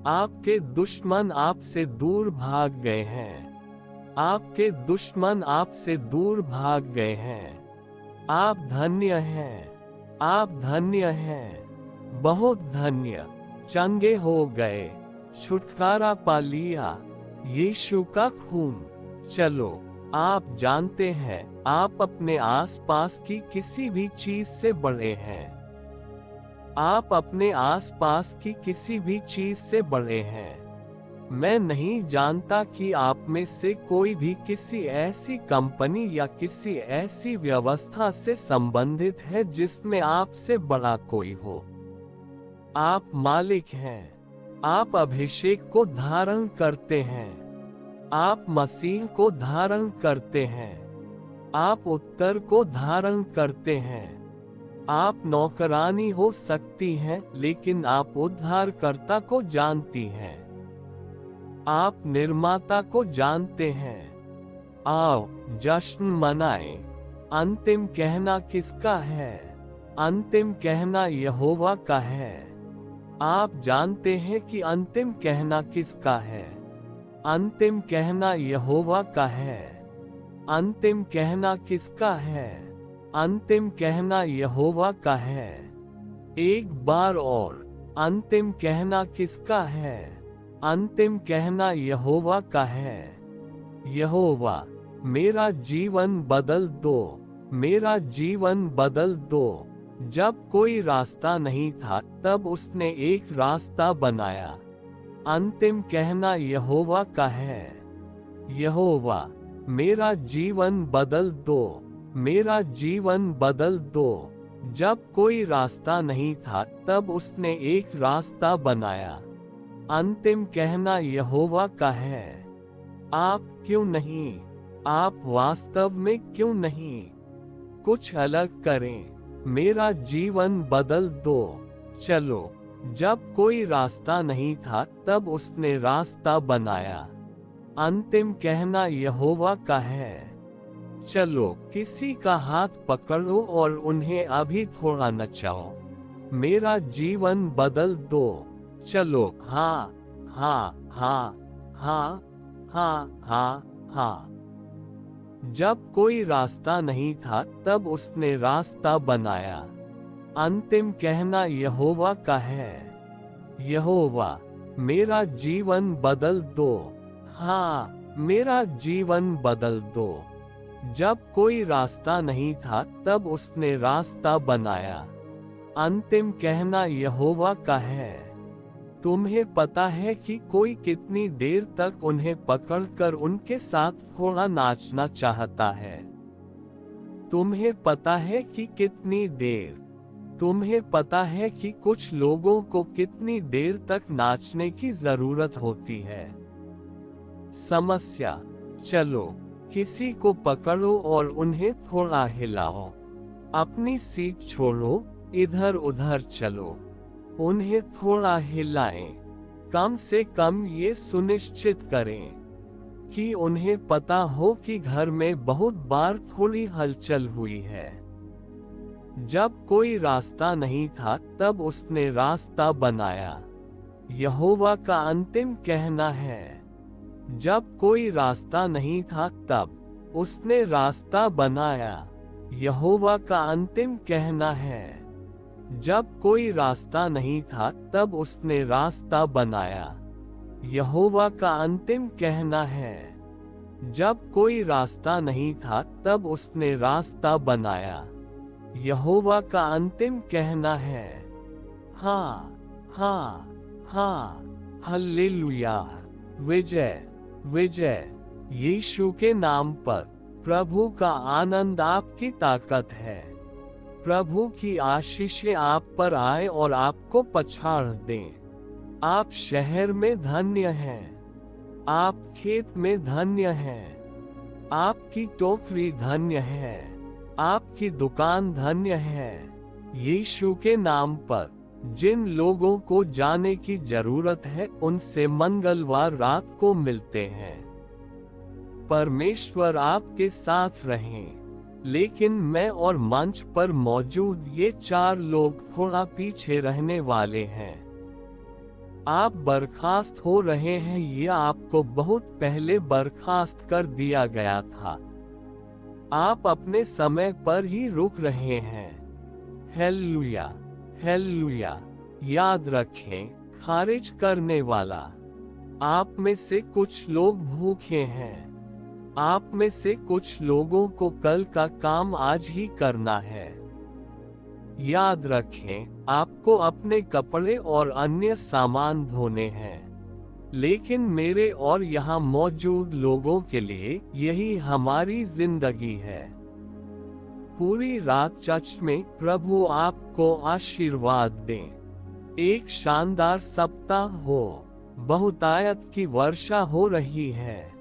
आपके दुश्मन आपसे दूर भाग गए हैं। आपके दुश्मन आपसे दूर भाग गए हैं। आप धन्य हैं। आप धन्य हैं। बहुत धन्य। चंगे हो गए। छुटकारा पा लिया। यीशु का खून। चलो, आप जानते हैं आप अपने आसपास की किसी भी चीज से बड़े हैं। आप अपने आसपास की किसी भी चीज से बड़े हैं। मैं नहीं जानता कि आप में से कोई भी किसी ऐसी कंपनी या किसी ऐसी व्यवस्था से संबंधित है जिसमें आपसे बड़ा कोई हो। आप मालिक हैं। आप अभिषेक को धारण करते हैं। आप मसीह को धारण करते हैं। आप उत्तर को धारण करते हैं। आप नौकरानी हो सकती हैं, लेकिन आप उद्धारकर्ता को जानती हैं। आप निर्माता को जानते हैं। आओ, जश्न मनाएं। अंतिम कहना किसका है? अंतिम कहना यहोवा का है। आप जानते हैं कि अंतिम कहना किसका है? अंतिम कहना यहोवा का है। अंतिम कहना किसका है? अंतिम कहना यहोवा का है। एक बार और, अंतिम कहना किसका है? अंतिम कहना यहोवा का है। यहोवा, मेरा जीवन बदल दो। मेरा जीवन बदल दो। जब कोई रास्ता नहीं था, तब उसने एक रास्ता बनाया। अंतिम कहना यहोवा का है। यहोवा, मेरा जीवन बदल दो। मेरा जीवन बदल दो। जब कोई रास्ता नहीं था, तब उसने एक रास्ता बनाया। अंतिम कहना यहोवा का है। आप क्यों नहीं? आप वास्तव में क्यों नहीं? कुछ अलग करें। मेरा जीवन बदल दो। चलो, जब कोई रास्ता नहीं था, तब उसने रास्ता बनाया। अंतिम कहना यहोवा का है। चलो, किसी का हाथ पकड़ो और उन्हें अभी थोड़ा नचाओ। मेरा जीवन बदल दो। चलो, हाँ हाँ हाँ हाँ हाँ हाँ हाँ। जब कोई रास्ता नहीं था, तब उसने रास्ता बनाया। अंतिम कहना यहोवा का है। यहोवा, मेरा जीवन बदल दो। हाँ, मेरा जीवन बदल दो। जब कोई रास्ता नहीं था, तब उसने रास्ता बनाया। अंतिम कहना यहोवा का है। तुम्हें पता है कि कोई कितनी देर तक उन्हें पकड़कर उनके साथ थोड़ा नाचना चाहता है? तुम्हें पता है कि कितनी देर? तुम्हें पता है कि कुछ लोगों को कितनी देर तक नाचने की जरूरत होती है? समस्या, चलो, किसी को पकड़ो और उन्हें थोड़ा हिलाओ। अपनी सीट छोड़ो, इधर उधर चलो। उन्हें थोड़ा हिलाएं। कम से कम ये सुनिश्चित करें कि उन्हें पता हो कि घर में बहुत बार थोड़ी हलचल हुई है। जब कोई रास्ता नहीं था, तब उसने रास्ता बनाया। यहोवा का अंतिम कहना है। जब कोई रास्ता नहीं था तब उसने रास्ता बनाया। यहोवा का अंतिम कहना है। जब कोई रास्ता नहीं था तब उसने रास्ता बनाया। यहोवा का अंतिम कहना है। जब कोई रास्ता नहीं था तब उसने रास्ता बनाया। यहोवा का अंतिम कहना है। हाँ, हाँ, हाँ, हालेलुया। विजय, विजय। यीशु के नाम पर। प्रभु का आनंद आपकी ताकत है। प्रभु की आशीषें आप पर आए और आपको पछाड़ दें। आप शहर में धन्य हैं। आप खेत में धन्य हैं। आपकी टोकरी धन्य है। आपकी दुकान धन्य है। यीशु के नाम पर। जिन लोगों को जाने की जरूरत है उनसे मंगलवार रात को मिलते हैं। परमेश्वर आपके साथ रहें। लेकिन मैं और मंच पर मौजूद ये 4 लोग थोड़ा पीछे रहने वाले हैं। आप बर्खास्त हो रहे हैं, ये आपको बहुत पहले बर्खास्त कर दिया गया था। आप अपने समय पर ही रुक रहे हैं। Hallelujah, hallelujah. याद रखें, खारिज करने वाला। आप में से कुछ लोग भूखे हैं। आप में से कुछ लोगों को कल का काम आज ही करना है। याद रखें, आपको अपने कपड़े और अन्य सामान धोने हैं। लेकिन मेरे और यहाँ मौजूद लोगों के लिए यही हमारी जिंदगी है। पूरी रात चर्च में प्रभु आपको आशीर्वाद दें। एक शानदार सप्ताह हो। बहुतायत की वर्षा हो रही है।